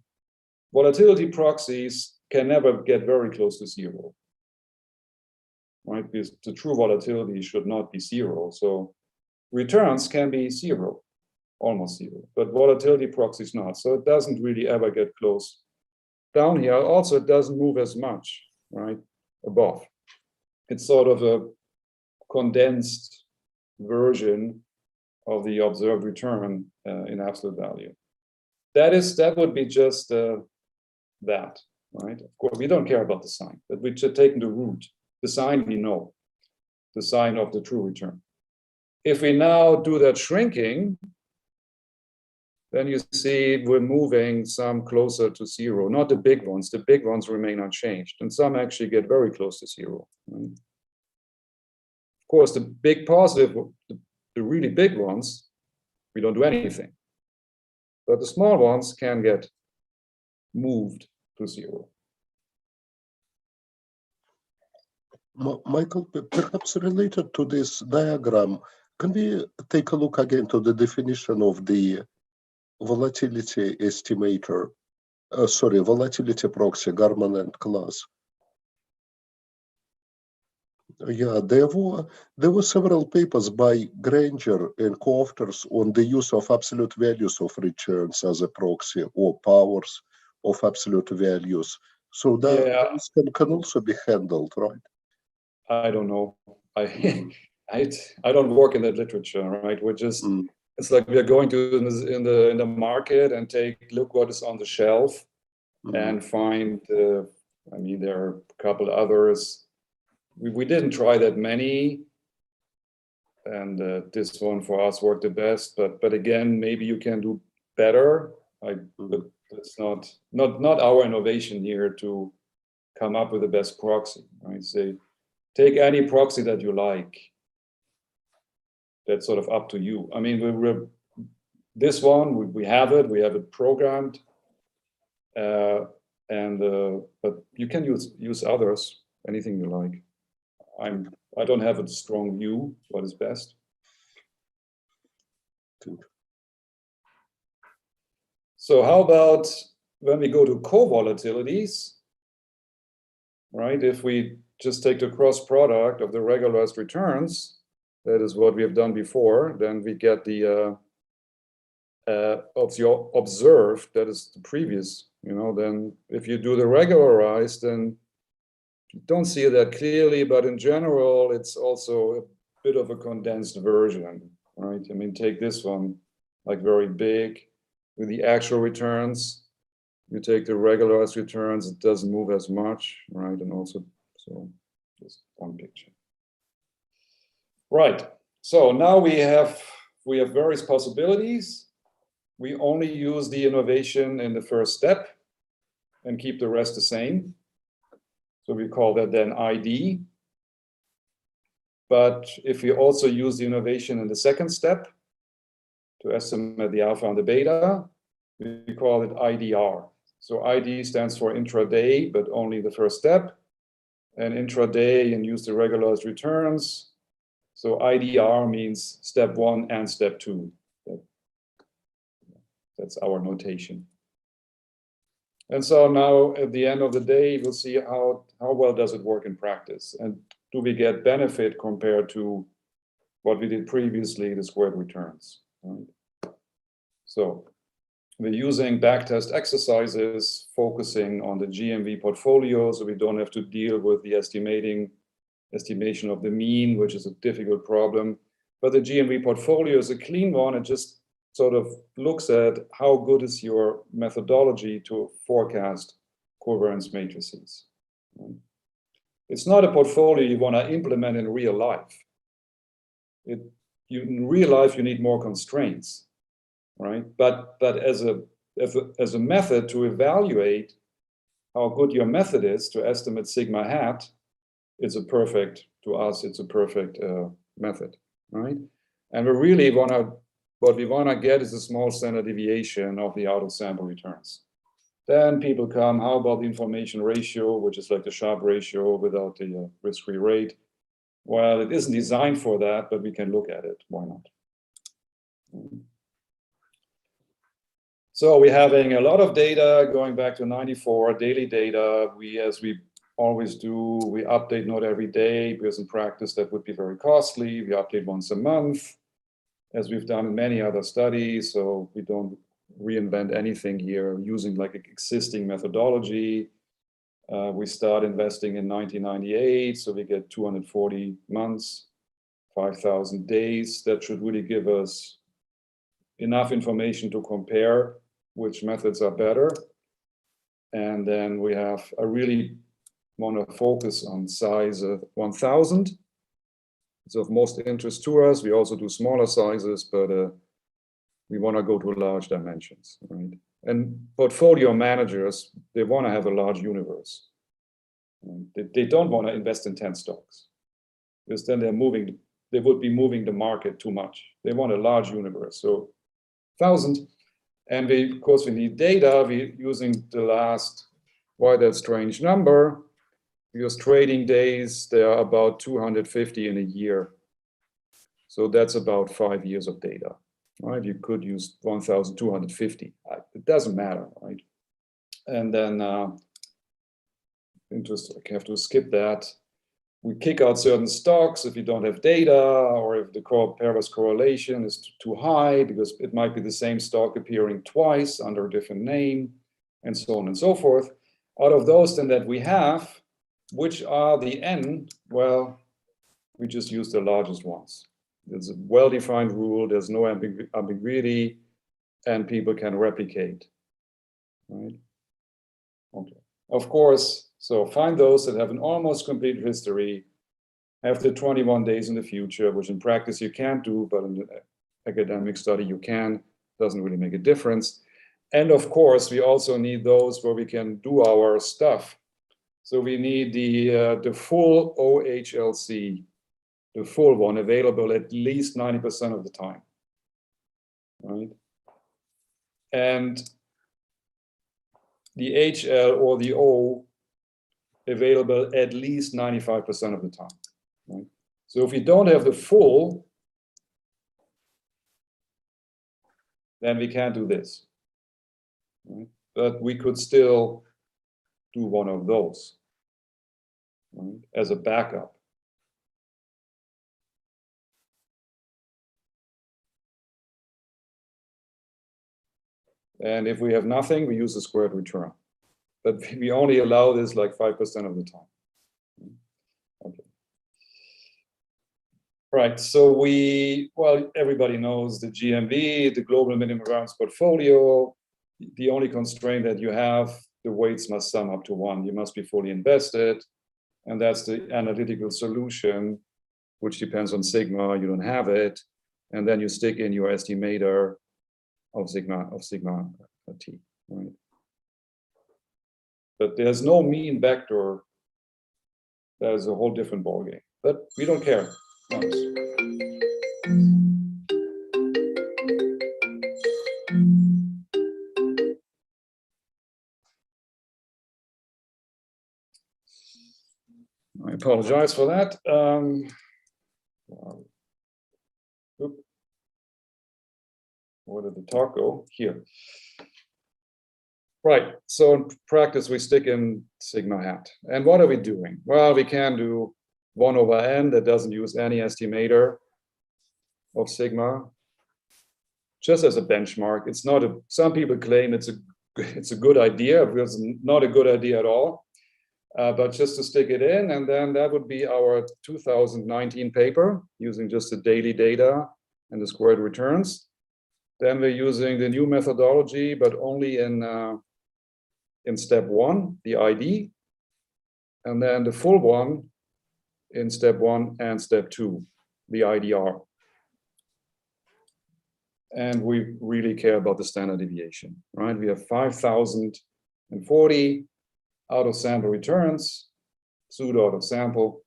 B: volatility proxies can never get very close to zero, right? Because the true volatility should not be zero. So returns can be zero, almost zero, but volatility proxies not. So it doesn't really ever get close. Down here, also, it doesn't move as much, right, above. It's sort of a condensed version of the observed return in absolute value. That would be just that, right? Of course, we don't care about the sign, but we're just taking the root. The sign we know, the sign of the true return. If we now do that shrinking, then you see we're moving some closer to zero, not the big ones. The big ones remain unchanged, and some actually get very close to zero. Right? Of course, the big positive, the really big ones, we don't do anything. But the small ones can get moved to zero.
A: Michael, perhaps related to this diagram, can we take a look again to the definition of the volatility estimator, volatility proxy, Garman and class? Yeah, there were several papers by Granger and co-authors on the use of absolute values of returns as a proxy or powers of absolute values. So that can also be handled, right?
B: I don't know. I don't work in that literature, right? We're just it's like we are going to in the market and look what is on the shelf and find. I mean, there are a couple others. We didn't try that many, and this one for us worked the best. But again, maybe you can do better. But it's not our innovation here to come up with the best proxy. Right? Say, take any proxy that you like. That's sort of up to you. I mean, this one we have it programmed, but you can use others, anything you like. I don't have a strong view what is best. So how about when we go to co-volatilities, right? If we just take the cross product of the regularized returns, that is what we have done before, then we get the observed, that is the previous, then if you do the regularized, then you don't see that clearly, but in general, it's also a bit of a condensed version, right? I mean, take this one, like very big, with the actual returns. You take the regularized returns, it doesn't move as much, right? And also, so just one picture. Right, so now we have various possibilities. We only use the innovation in the first step and keep the rest the same. So we call that then ID. But if we also use the innovation in the second step to estimate the alpha and the beta, we call it IDR. So ID stands for intraday, but only the first step. And intraday and use the regularized returns. So IDR means step 1 and step 2. That's our notation. And so now at the end of the day, we'll see how well does it work in practice. And do we get benefit compared to what we did previously, the squared returns. Right? So We're using backtest exercises, focusing on the GMV portfolio, so we don't have to deal with the estimation of the mean, which is a difficult problem. But the GMV portfolio is a clean one. It just sort of looks at how good is your methodology to forecast covariance matrices. It's not a portfolio you want to implement in real life. In real life, you need more constraints, right? But as a method to evaluate how good your method is to estimate sigma hat, it's a perfect, to us, it's a perfect method, right? And we really what we want to get is a small standard deviation of the out of sample returns. Then people come, how about the information ratio, which is like the Sharpe ratio without the risk-free rate? Well, it isn't designed for that, but we can look at it. Why not? So we're having a lot of data going back to 94, daily data. As we always do, we update not every day, because in practice that would be very costly. We update once a month, as we've done in many other studies. So we don't reinvent anything here, using like existing methodology. We start investing in 1998, so we get 240 months, 5,000 days. That should really give us enough information to compare which methods are better. And then we have, I really want to focus on size of 1,000. It's of most interest to us. We also do smaller sizes, but we want to go to large dimensions, right? And portfolio managers, they want to have a large universe. They don't want to invest in 10 stocks, because then they would be moving the market too much. They want a large universe, so 1,000. And of course, we need data. We're using the last, why that strange number, because trading days, they are about 250 in a year. So that's about 5 years of data, right? You could use 1,250. It doesn't matter, right? And then, I have to skip that. We kick out certain stocks if you don't have data, or if the pairwise correlation is too high, because it might be the same stock appearing twice under a different name, and so on and so forth. Out of those then that we have, which are the N? Well, we just use the largest ones. There's a well-defined rule, there's no ambiguity, and people can replicate, right? Okay. Of course, so find those that have an almost complete history after 21 days in the future, which in practice you can't do, but in the academic study you can. Doesn't really make a difference. And of course, we also need those where we can do our stuff. So we need the full OHLC, the full one, available at least 90% of the time, right? And the HL or the O available at least 95% of the time, right? So if we don't have the full, then we can't do this, right? But we could still do one of those, right, as a backup. And if we have nothing, we use the squared return. But we only allow this like 5% of the time. Okay. Right, so well, everybody knows the GMV, the global minimum variance portfolio. The only constraint that you have, the weights must sum up to 1. You must be fully invested. And that's the analytical solution, which depends on sigma. You don't have it. And then you stick in your estimator of sigma t, right? But there's no mean vector. That is a whole different ballgame. But we don't care. I apologize for that. Where did the talk go? Here. Right, so in practice, we stick in sigma hat. And what are we doing? Well, we can do 1 over n that doesn't use any estimator of sigma. just as a benchmark. It's not a, some people claim it's a good idea, but it's not a good idea at all. But just to stick it in, and then that would be our 2019 paper using just the daily data and the squared returns. Then we're using the new methodology, but only in step 1, the ID, and then the full one in step 1 and step 2, the IDR. And we really care about the standard deviation, right? We have 5,040 out of sample returns, pseudo out of sample,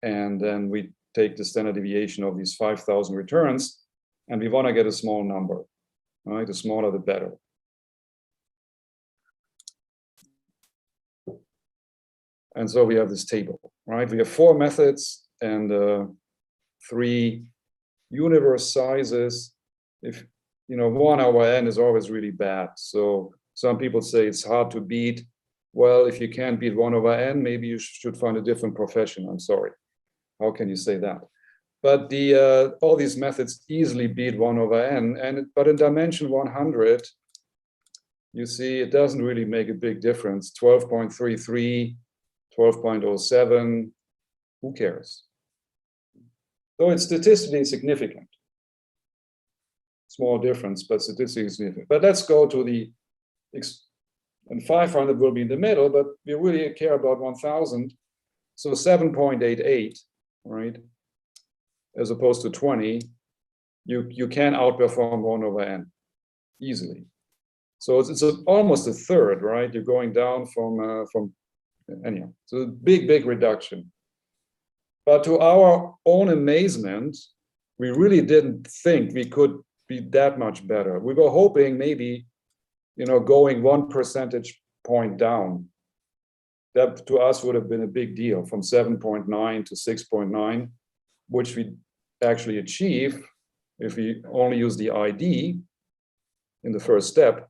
B: and then we take the standard deviation of these 5,000 returns, and we want to get a small number, right? The smaller, the better. And so we have this table, right? We have 4 methods and 3 universe sizes. If, you know, 1 over n is always really bad. So some people say it's hard to beat. Well, if you can't beat 1 over n, maybe you should find a different profession. I'm sorry. How can you say that? But the all these methods easily beat 1 over n. But in dimension 100, you see it doesn't really make a big difference. 12.33, 12.07, who cares? So it's statistically significant. Small difference, but statistically significant. But let's go to the, and 500 will be in the middle, but we really care about 1,000. So 7.88, right? As opposed to 20, you can outperform 1 over n easily. So it's almost a third, right? You're going down from anyhow. So a big reduction. But to our own amazement, we really didn't think we could be that much better. We were hoping maybe, you know, going 1 percentage point down. That to us would have been a big deal, from 7.9 to 6.9, which we actually achieve if we only use the ID in the first step.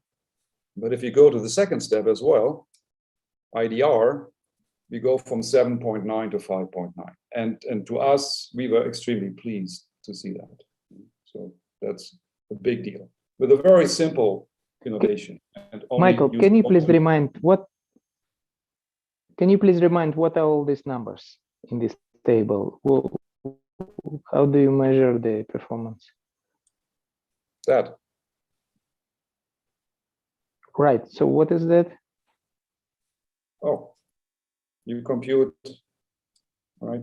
B: But if you go to the second step as well, IDR, we go from 7.9 to 5.9. And to us, we were extremely pleased to see that. So that's a big deal with a very simple innovation. And
C: Michael, can you please remind what are all these numbers in this table? How do you measure the performance?
B: That.
C: Right. So what is that?
B: Oh, you compute, right?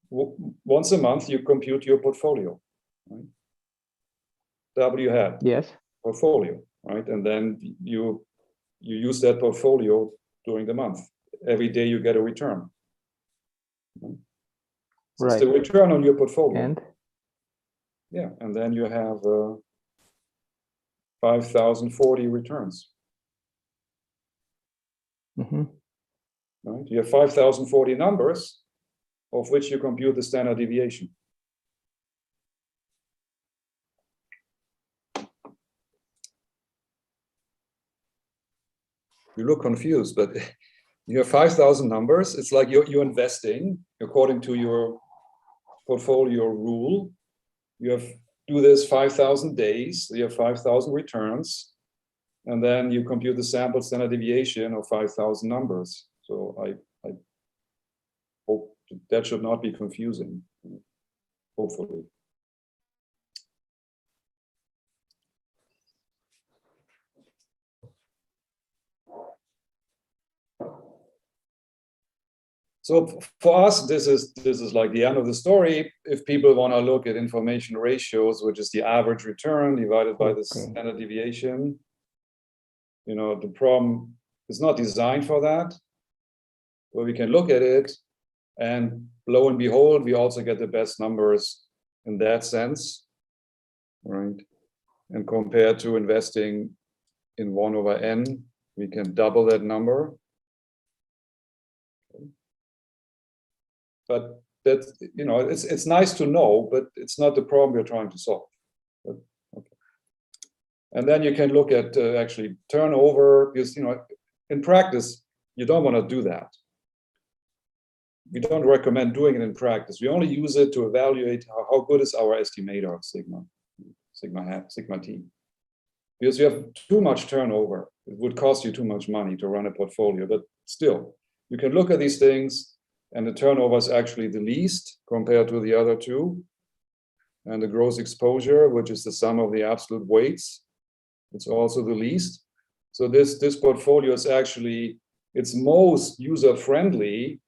B: Once a month, you compute your portfolio, right? W hat.
C: Yes.
B: Portfolio, right? And then you use that portfolio during the month. Every day you get a return. Right? So
C: right.
B: It's the return on your portfolio.
C: And?
B: Yeah, and then you have 5,040 returns.
C: Mm-hmm.
B: Right? You have 5,040 numbers, of which you compute the standard deviation. You look confused, but you have 5,000 numbers. It's like you're investing according to your portfolio rule. You have do this 5,000 days. You have 5,000 returns, and then you compute the sample standard deviation of 5,000 numbers. So I hope that should not be confusing. Hopefully. So for us, this is like the end of the story. If people want to look at information ratios, which is the average return divided by the standard deviation, you know, the problem is not designed for that. But we can look at it, and lo and behold, we also get the best numbers in that sense, right? And compared to investing in 1 over n, we can double that number. But that's, you know, it's nice to know, but it's not the problem we're trying to solve. But, okay. And then you can look at actually turnover, because, you know, in practice, you don't want to do that. we don't recommend doing it in practice. We only use it to evaluate how good is our estimator of sigma t. Because you have too much turnover. It would cost you too much money to run a portfolio, but still, you can look at these things, and the turnover is actually the least compared to the other two. And the gross exposure, which is the sum of the absolute weights, it's also the least. So this portfolio is actually, it's most user-friendly.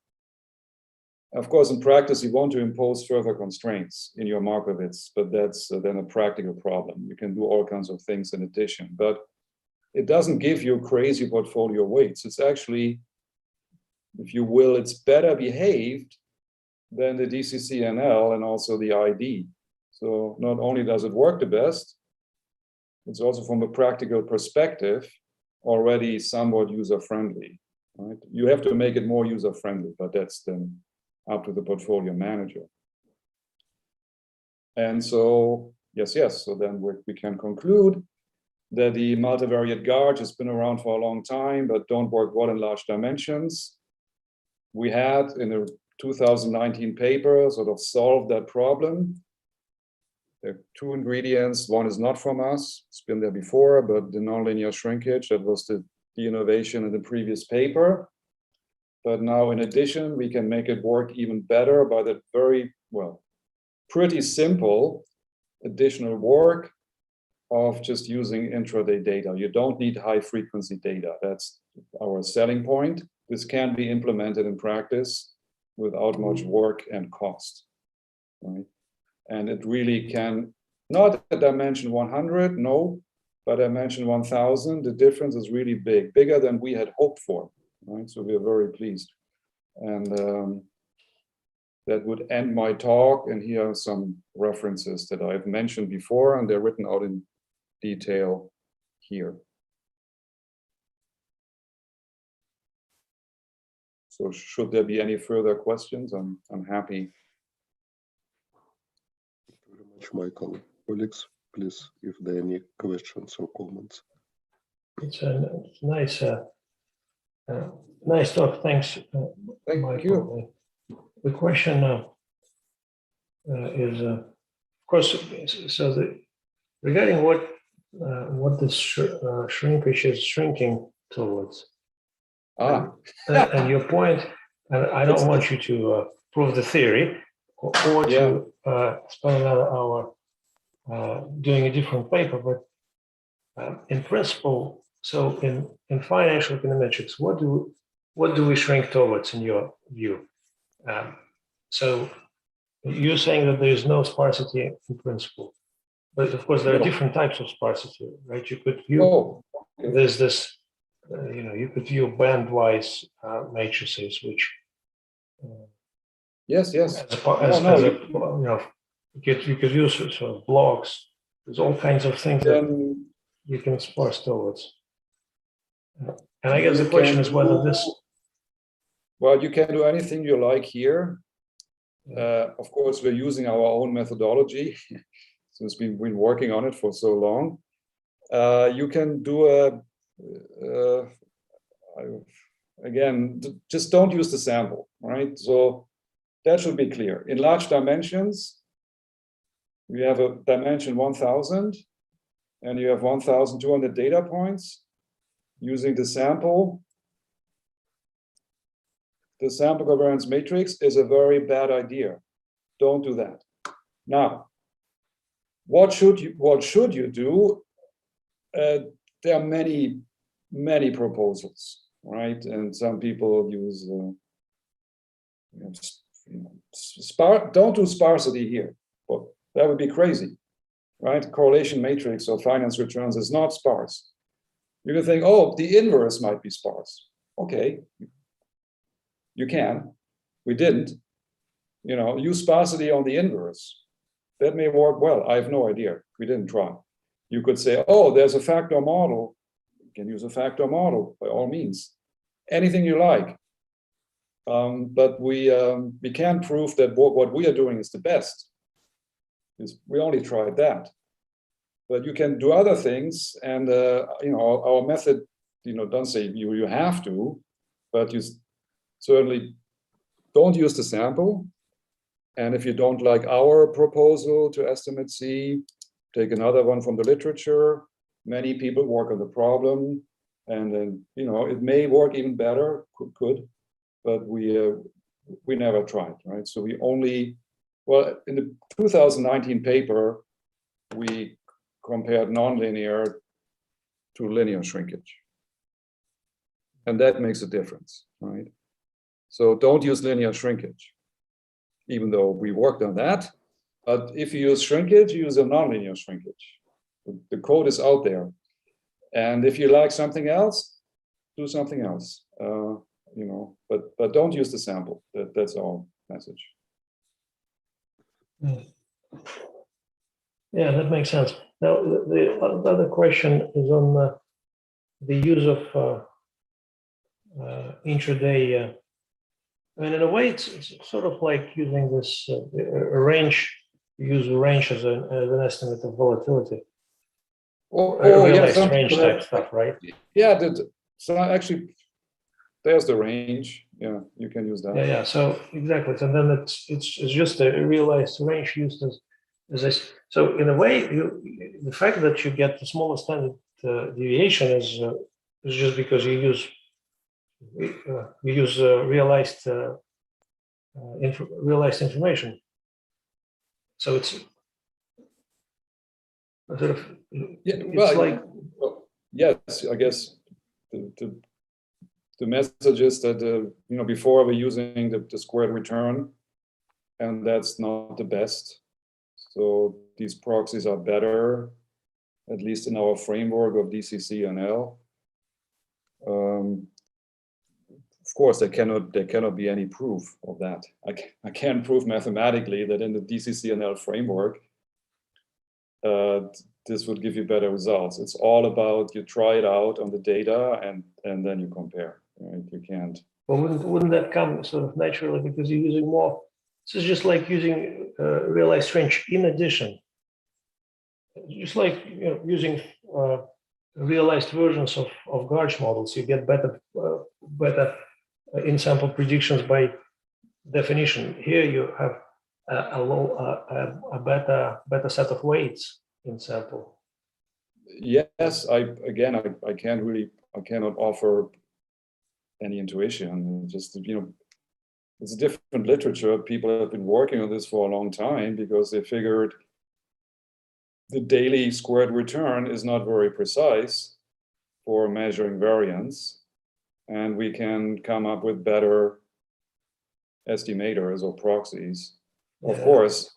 B: Of course, in practice, you want to impose further constraints in your Markowitz, but that's then a practical problem. You can do all kinds of things in addition, but it doesn't give you crazy portfolio weights. It's actually, if you will, it's better behaved than the DCC-NL and also the ID. So not only does it work the best, it's also from a practical perspective already somewhat user-friendly. Right? You have to make it more user-friendly, but that's then up to the portfolio manager. And so, yes. So then we can conclude that the multivariate GARCH has been around for a long time, but don't work well in large dimensions. We had in a 2019 paper sort of solved that problem. There are two ingredients. One is not from us. It's been there before, but the nonlinear shrinkage, that was the innovation in the previous paper. But now, in addition, we can make it work even better by the very, well, pretty simple additional work of just using intraday data. You don't need high frequency data. That's our selling point. This can be implemented in practice without much work and cost, right? And it really can, not at dimension 100, no, but dimension 1000, the difference is really big, bigger than we had hoped for. Right, so we are very pleased, and that would end my talk. And here are some references that I've mentioned before, and they're written out in detail here. So should there be any further questions, I'm happy.
A: Thank you very much, Michael. Colleagues, please, if there are any questions or comments.
F: It's a nice. Nice talk. Thanks,
B: Thank
F: Michael. You. The question is, of course, so regarding what this shrinkage is shrinking towards. And your point, and I don't want you to prove the theory or to spend another hour doing a different paper, but in principle. So in financial econometrics, what do we shrink towards in your view? So you're saying that there is no sparsity in principle, but of course there are different types of sparsity, right? You could view there's this, you could view bandwise matrices, which
B: yes,
F: you could use sort of blocks. There's all kinds of things that you can sparse towards. And I guess the question is whether this.
B: Well, you can do anything you like here. Of course, we're using our own methodology since we've been working on it for so long. You can do again, just don't use the sample, right? So that should be clear. In large dimensions, we have a dimension 1000, and you have 1200 data points. Using the sample covariance matrix is a very bad idea. Don't do that. Now, what should you do? There are many proposals, right? And some people use don't do sparsity here. Well, that would be crazy, right? Correlation matrix or finance returns is not sparse. You can think, oh, the inverse might be sparse. Okay, you can. We didn't. Use sparsity on the inverse. That may work well. I have no idea. We didn't try. You could say, oh, there's a factor model. You can use a factor model by all means. Anything you like. But we can't prove that what we are doing is the best. We only tried that. But you can do other things, and our method, don't say you have to, but you certainly don't use the sample. And if you don't like our proposal to estimate C, take another one from the literature. Many people work on the problem, and then, you know, it may work even better, could, but we never tried, right? So we only, well, in the 2019 paper, we compared nonlinear to linear shrinkage. And that makes a difference, right? So don't use linear shrinkage, even though we worked on that. But if you use shrinkage, use a nonlinear shrinkage. The code is out there. And if you like something else, do something else. You know, but don't use the sample. That's our message.
F: Yeah, that makes sense. Now, the other question is on the use of intraday. I mean, in a way, it's sort of like using this a range. You use a range as an estimate of volatility. Realized
B: yeah,
F: range type stuff, right?
B: Yeah, so actually, there's the range. Yeah, you can use that.
F: Yeah. So exactly. So then it's just a realized range used as this. So in a way, the fact that you get the smallest standard deviation is just because you use realized information. So it's sort of
B: yes, I guess the message is that you know, before we're using the squared return, and that's not the best. So these proxies are better, at least in our framework of DCC-NL. Of course, there cannot be any proof of that. I can't prove mathematically that in the DCC-NL framework, this would give you better results. It's all about, you try it out on the data and then you compare. Right? You can't.
F: Well, wouldn't that come sort of naturally because you're using more? This is just like using realized range in addition. Just like, you know, using realized versions of GARCH models, you get better in-sample predictions by definition. Here you have a better set of weights in sample.
B: Yes, I cannot offer any intuition. Just, you know, it's a different literature. People have been working on this for a long time because they figured the daily squared return is not very precise for measuring variance, and we can come up with better estimators or proxies. Of course,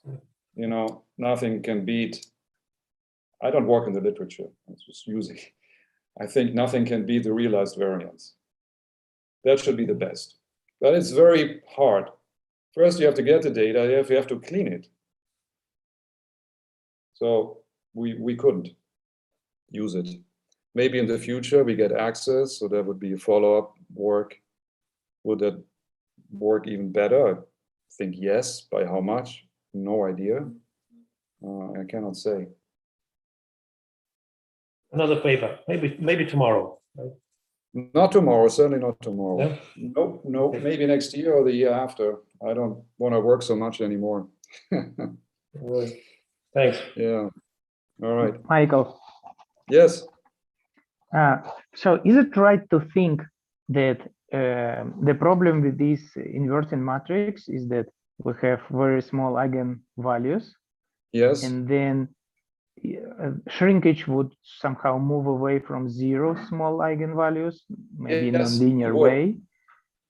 B: you know, nothing can beat. I don't work in the literature. I'm just using. I think nothing can beat the realized variance. That should be the best. But it's very hard. First, you have to get the data. You have to clean it. So we couldn't use it. Maybe in the future we get access, so that would be a follow-up work. Would that work even better? I think yes. By how much? No idea. I cannot say.
F: Another paper, maybe tomorrow. Right?
B: Not tomorrow, certainly not tomorrow.
F: Yeah?
B: No, maybe next year or the year after. I don't want to work so much anymore.
F: Right. Thanks.
B: Yeah. All right.
C: Michael.
B: Yes.
C: So is it right to think that the problem with this inverting matrix is that we have very small eigenvalues?
B: Yes.
C: And then shrinkage would somehow move away from zero small eigenvalues, maybe in a linear way.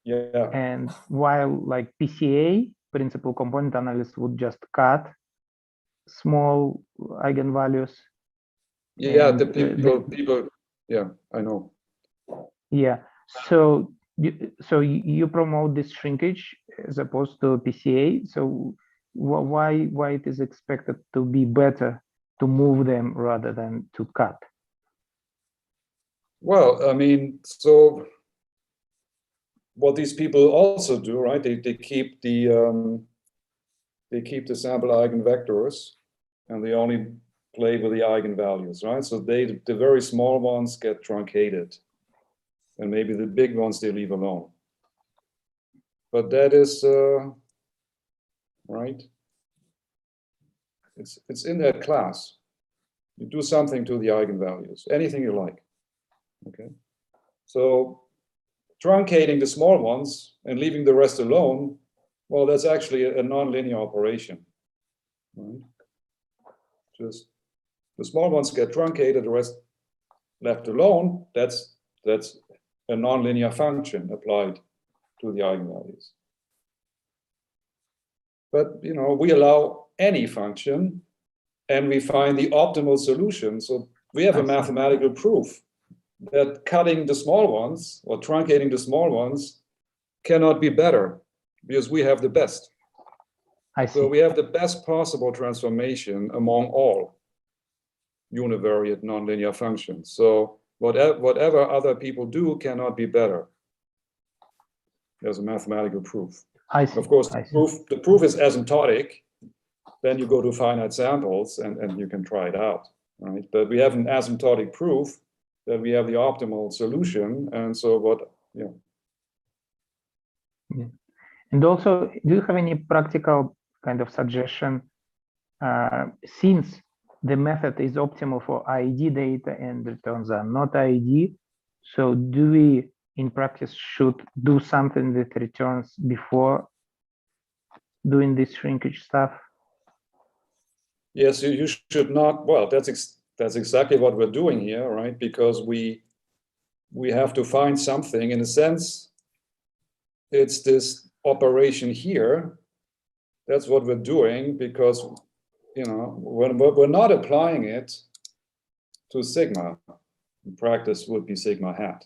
B: Yeah.
C: And while like PCA, principal component analysis, would just cut small eigenvalues.
B: Yeah,
C: and,
B: the people. Yeah, I know.
C: Yeah. So you promote this shrinkage as opposed to PCA. So why it is expected to be better to move them rather than to cut?
B: Well, I mean, so what these people also do, right? They keep the sample eigenvectors, and they only play with the eigenvalues, right? So the very small ones get truncated, and maybe the big ones they leave alone. but that is right. It's in that class. You do something to the eigenvalues, anything you like. Okay, so truncating the small ones and leaving the rest alone, well, that's actually a nonlinear operation. Right? Just the small ones get truncated, the rest left alone. That's a nonlinear function applied to the eigenvalues. But we allow any function, and we find the optimal solution. So we have a mathematical proof that cutting the small ones or truncating the small ones cannot be better because we have the best. So we have the best possible transformation among all univariate nonlinear functions. So whatever other people do cannot be better. There's a mathematical proof. Of course, the proof is asymptotic. Then you go to finite samples and you can try it out, right? But we have an asymptotic proof that we have the optimal solution. And so
C: Yeah. And also, do you have any practical kind of suggestion, since the method is optimal for IID data and returns are not IID, so do we in practice should do something with returns before doing this shrinkage stuff?
B: Yes, you should not. Well, that's exactly what we're doing here, right? Because we have to find something. In a sense, it's this operation here. That's what we're doing because we're not applying it to sigma. In practice, would be sigma hat.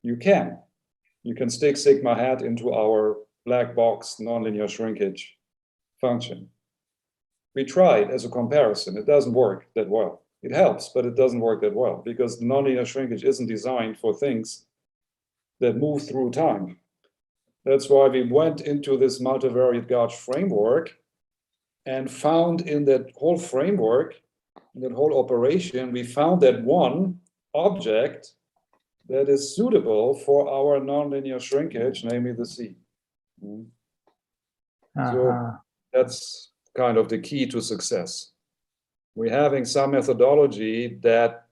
B: You can stick sigma hat into our black box nonlinear shrinkage function. We tried as a comparison. It doesn't work that well. It helps, but it doesn't work that well because the nonlinear shrinkage isn't designed for things that move through time. That's why we went into this multivariate GARCH framework and found in that whole framework, in that whole operation, we found that one object that is suitable for our nonlinear shrinkage, namely the C. So that's kind of the key to success. We're having some methodology that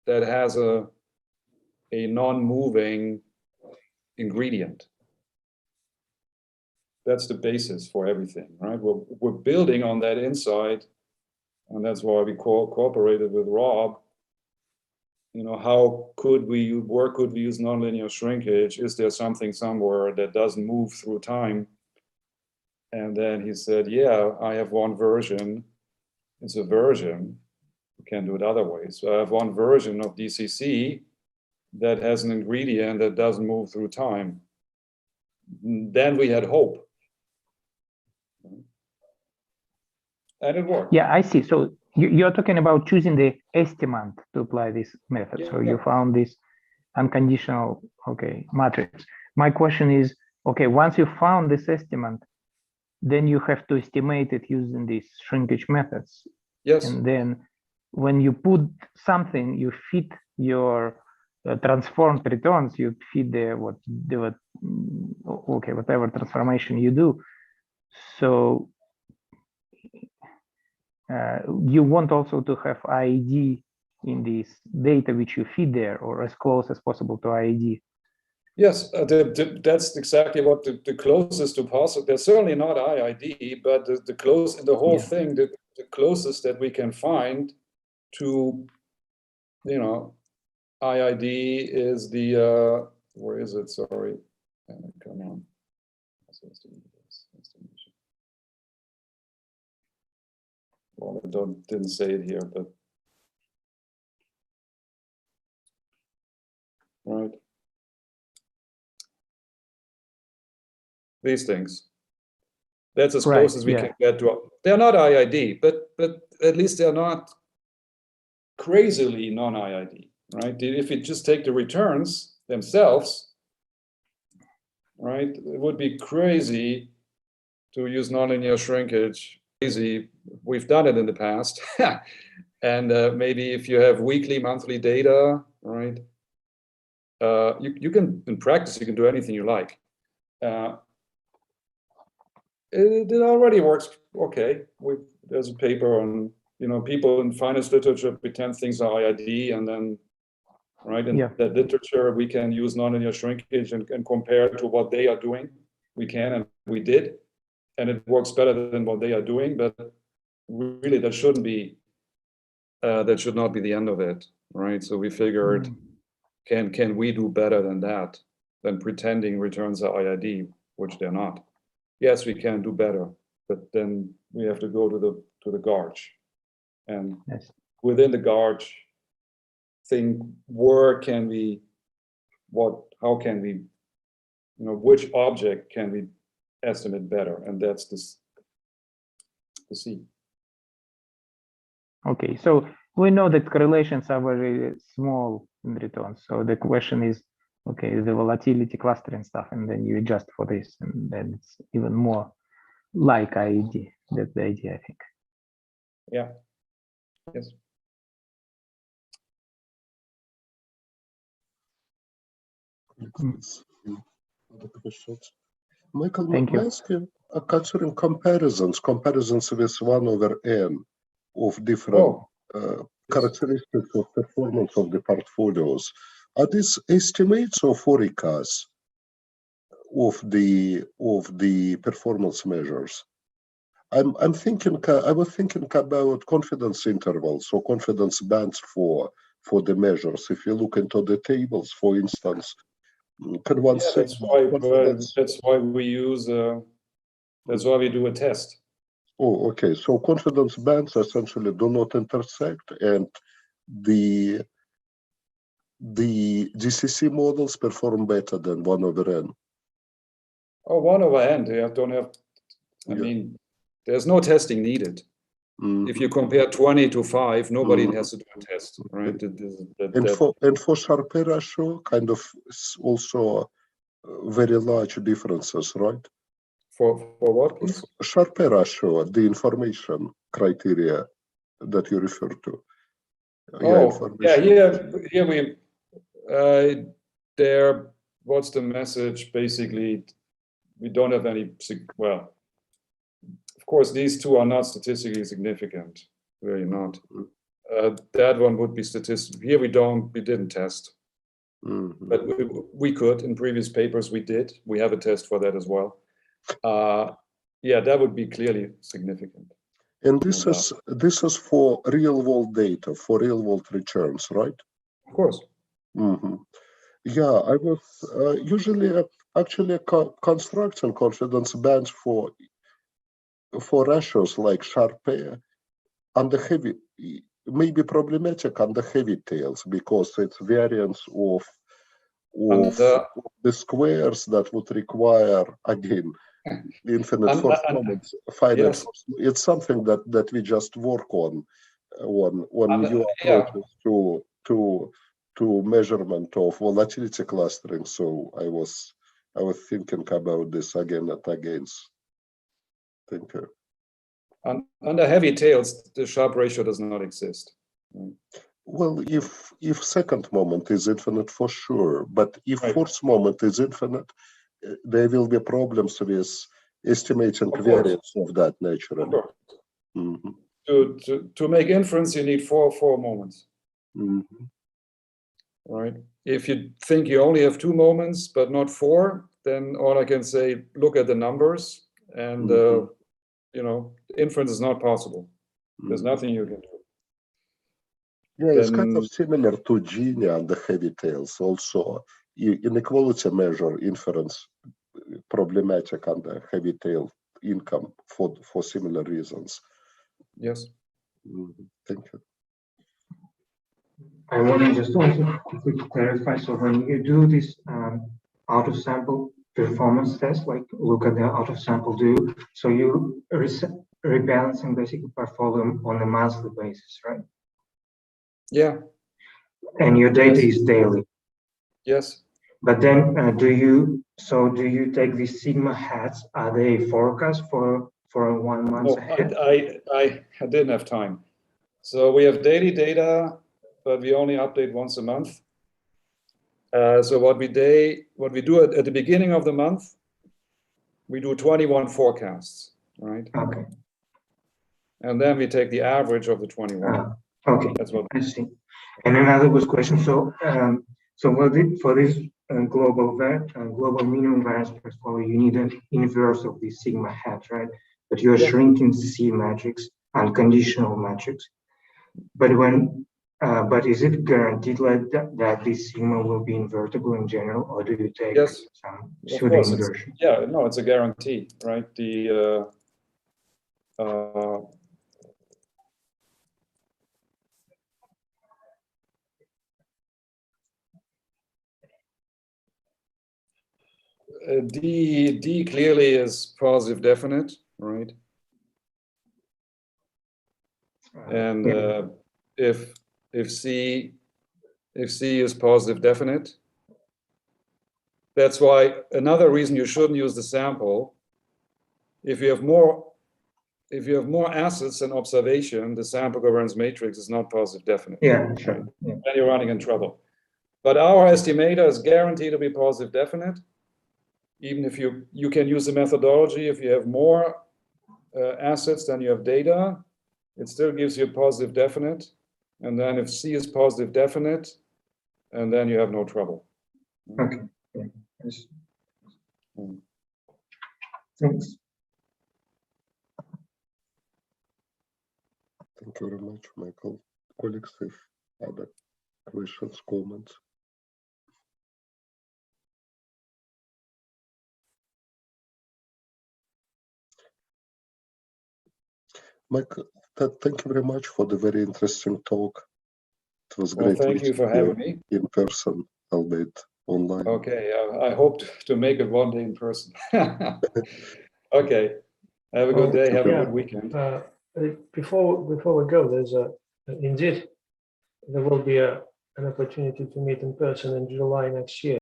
B: has a non-moving ingredient. That's the basis for everything, right? We're building on that insight, and that's why we cooperated with Rob. Where could we use nonlinear shrinkage? Is there something somewhere that doesn't move through time? And then he said, yeah, I have one version. It's a version. You can do it other ways. So I have one version of DCC that has an ingredient that doesn't move through time. Then we had hope. And it worked.
C: Yeah, I see. So you're talking about choosing the estimate to apply this method. Yeah, so you found this unconditional, matrix. My question is, once you found this estimate, then you have to estimate it using these shrinkage methods.
B: Yes.
C: And then when you put something, you fit your transformed returns, you feed whatever transformation you do. So you want also to have IID in this data which you feed there, or as close as possible to IID.
B: Yes, that's exactly what the closest to possible. They're certainly not IID, but the whole thing, the closest that we can find to, IID is the where is it? Sorry, come on. Well, I didn't say it here, but right. These things. That's as close as we can get to. They're not IID, but at least they're not crazily non-IID, right? If you just take the returns themselves, right, it would be crazy to use nonlinear shrinkage. Crazy. We've done it in the past, and maybe if you have weekly, monthly data, right? You can, in practice, you can do anything you like. It already works okay. There's a paper on, people in finance literature pretend things are IID, and then, right, in that literature, we can use nonlinear shrinkage and compare to what they are doing. We can, and we did, and it works better than what they are doing, but really that should not be the end of it, right? So we figured, can we do better than that, than pretending returns are IID, which they're not. Yes, we can do better, but then we have to go to the GARCH, and within the GARCH, think how can we, which object can we estimate better, and that's the C.
C: Okay, so we know that correlations are very small in returns. So the question is, okay, the volatility clustering stuff, and then you adjust for this, and then it's even more like IED. That's the idea, I think.
B: Yeah. Yes.
A: Other questions? Michael,
C: Thank you.
A: may I ask you, considering comparisons with 1 over n of different characteristics of performance of the portfolios, are these estimates or forecasts of the performance measures? I was thinking about confidence intervals or confidence bands for the measures. If you look into the tables, for instance, can one say
B: that's why we use that's why we do a test.
A: Oh, okay. So confidence bands essentially do not intersect, and the DCC models perform better than 1 over n.
B: Oh, 1 over n, you don't have, I mean, there's no testing needed. If you compare 20 to 5, nobody has to do a test, right?
A: And for Sharpe ratio, kind of also very large differences, right?
B: For what, please?
A: Sharpe ratio, the information criteria that you refer to.
B: Here we, what's the message? Basically, we don't have any, well, of course, these two are not statistically significant, really not. That one would be statistical. Here we didn't test. But we could, in previous papers we did. We have a test for that as well. Yeah, that would be clearly significant.
A: And this is for real world data, for real world returns, right?
B: Of course.
A: Yeah, I was usually actually constructing confidence bands for ratios like Sharpe and the heavy, maybe problematic on the heavy tails, because it's variance of the squares that would require, again, infinite force moments. It's something that we just work on new approaches to measurement of volatility clustering. So I was thinking about this again and again. Thank you.
B: Under heavy tails, the Sharpe ratio does not exist.
A: Well, if second moment is infinite for sure, but if fourth moment is infinite, there will be problems with estimating variance of that naturally.
B: To make inference, you need four moments. Right? If you think you only have 2 moments, but not 4, then all I can say, look at the numbers, and inference is not possible. There's nothing you can do.
A: Yeah, it's kind of similar to Gini and the heavy tails. Also, inequality measure inference problematic on the heavy tail income for similar reasons.
B: Yes.
A: Thank you.
D: I want to just also quickly clarify. So when you do this out of sample performance test, like look at the out of sample do, so you rebalancing basically portfolio on a monthly basis, right?
B: Yeah.
D: And your data is daily.
B: Yes.
D: But then do you take these sigma hats? Are they forecast for 1 month ahead?
B: I didn't have time. So we have daily data, but we only update once a month. So what we do at the beginning of the month, we do 21 forecasts, right?
D: Okay.
B: And then we take the average of the 21.
D: Okay.
B: That's what
D: I see. And another was question. So, for this global minimum variance portfolio, you need an inverse of the sigma hat, right? But you're shrinking C matrix, unconditional matrix. But is it guaranteed that this sigma will be invertible in general, or do you take some pseudo inversion?
B: No, it's a guarantee, right? The D clearly is positive definite, right? And if C is positive definite, that's why another reason you shouldn't use the sample. If you have more assets than observation, the sample covariance matrix is not positive definite.
D: Yeah, sure.
B: Right?
D: Yeah.
B: Then you're running in trouble. But our estimator is guaranteed to be positive definite. Even if you can use the methodology, if you have more assets than you have data, it still gives you a positive definite. And then if C is positive definite, and then you have no trouble.
D: Okay. Yeah. Yes. Thanks.
A: Thank you very much, Michael. Colleagues, if other questions, comments. Michael, thank you very much for the very interesting talk. It was great.
B: Thank you for having me.
A: In person, albeit online.
B: Okay, I hope to make it one day in person. Okay, have a good day. Have a good weekend.
F: Before we go, there's indeed there will be an opportunity to meet in person in July next year.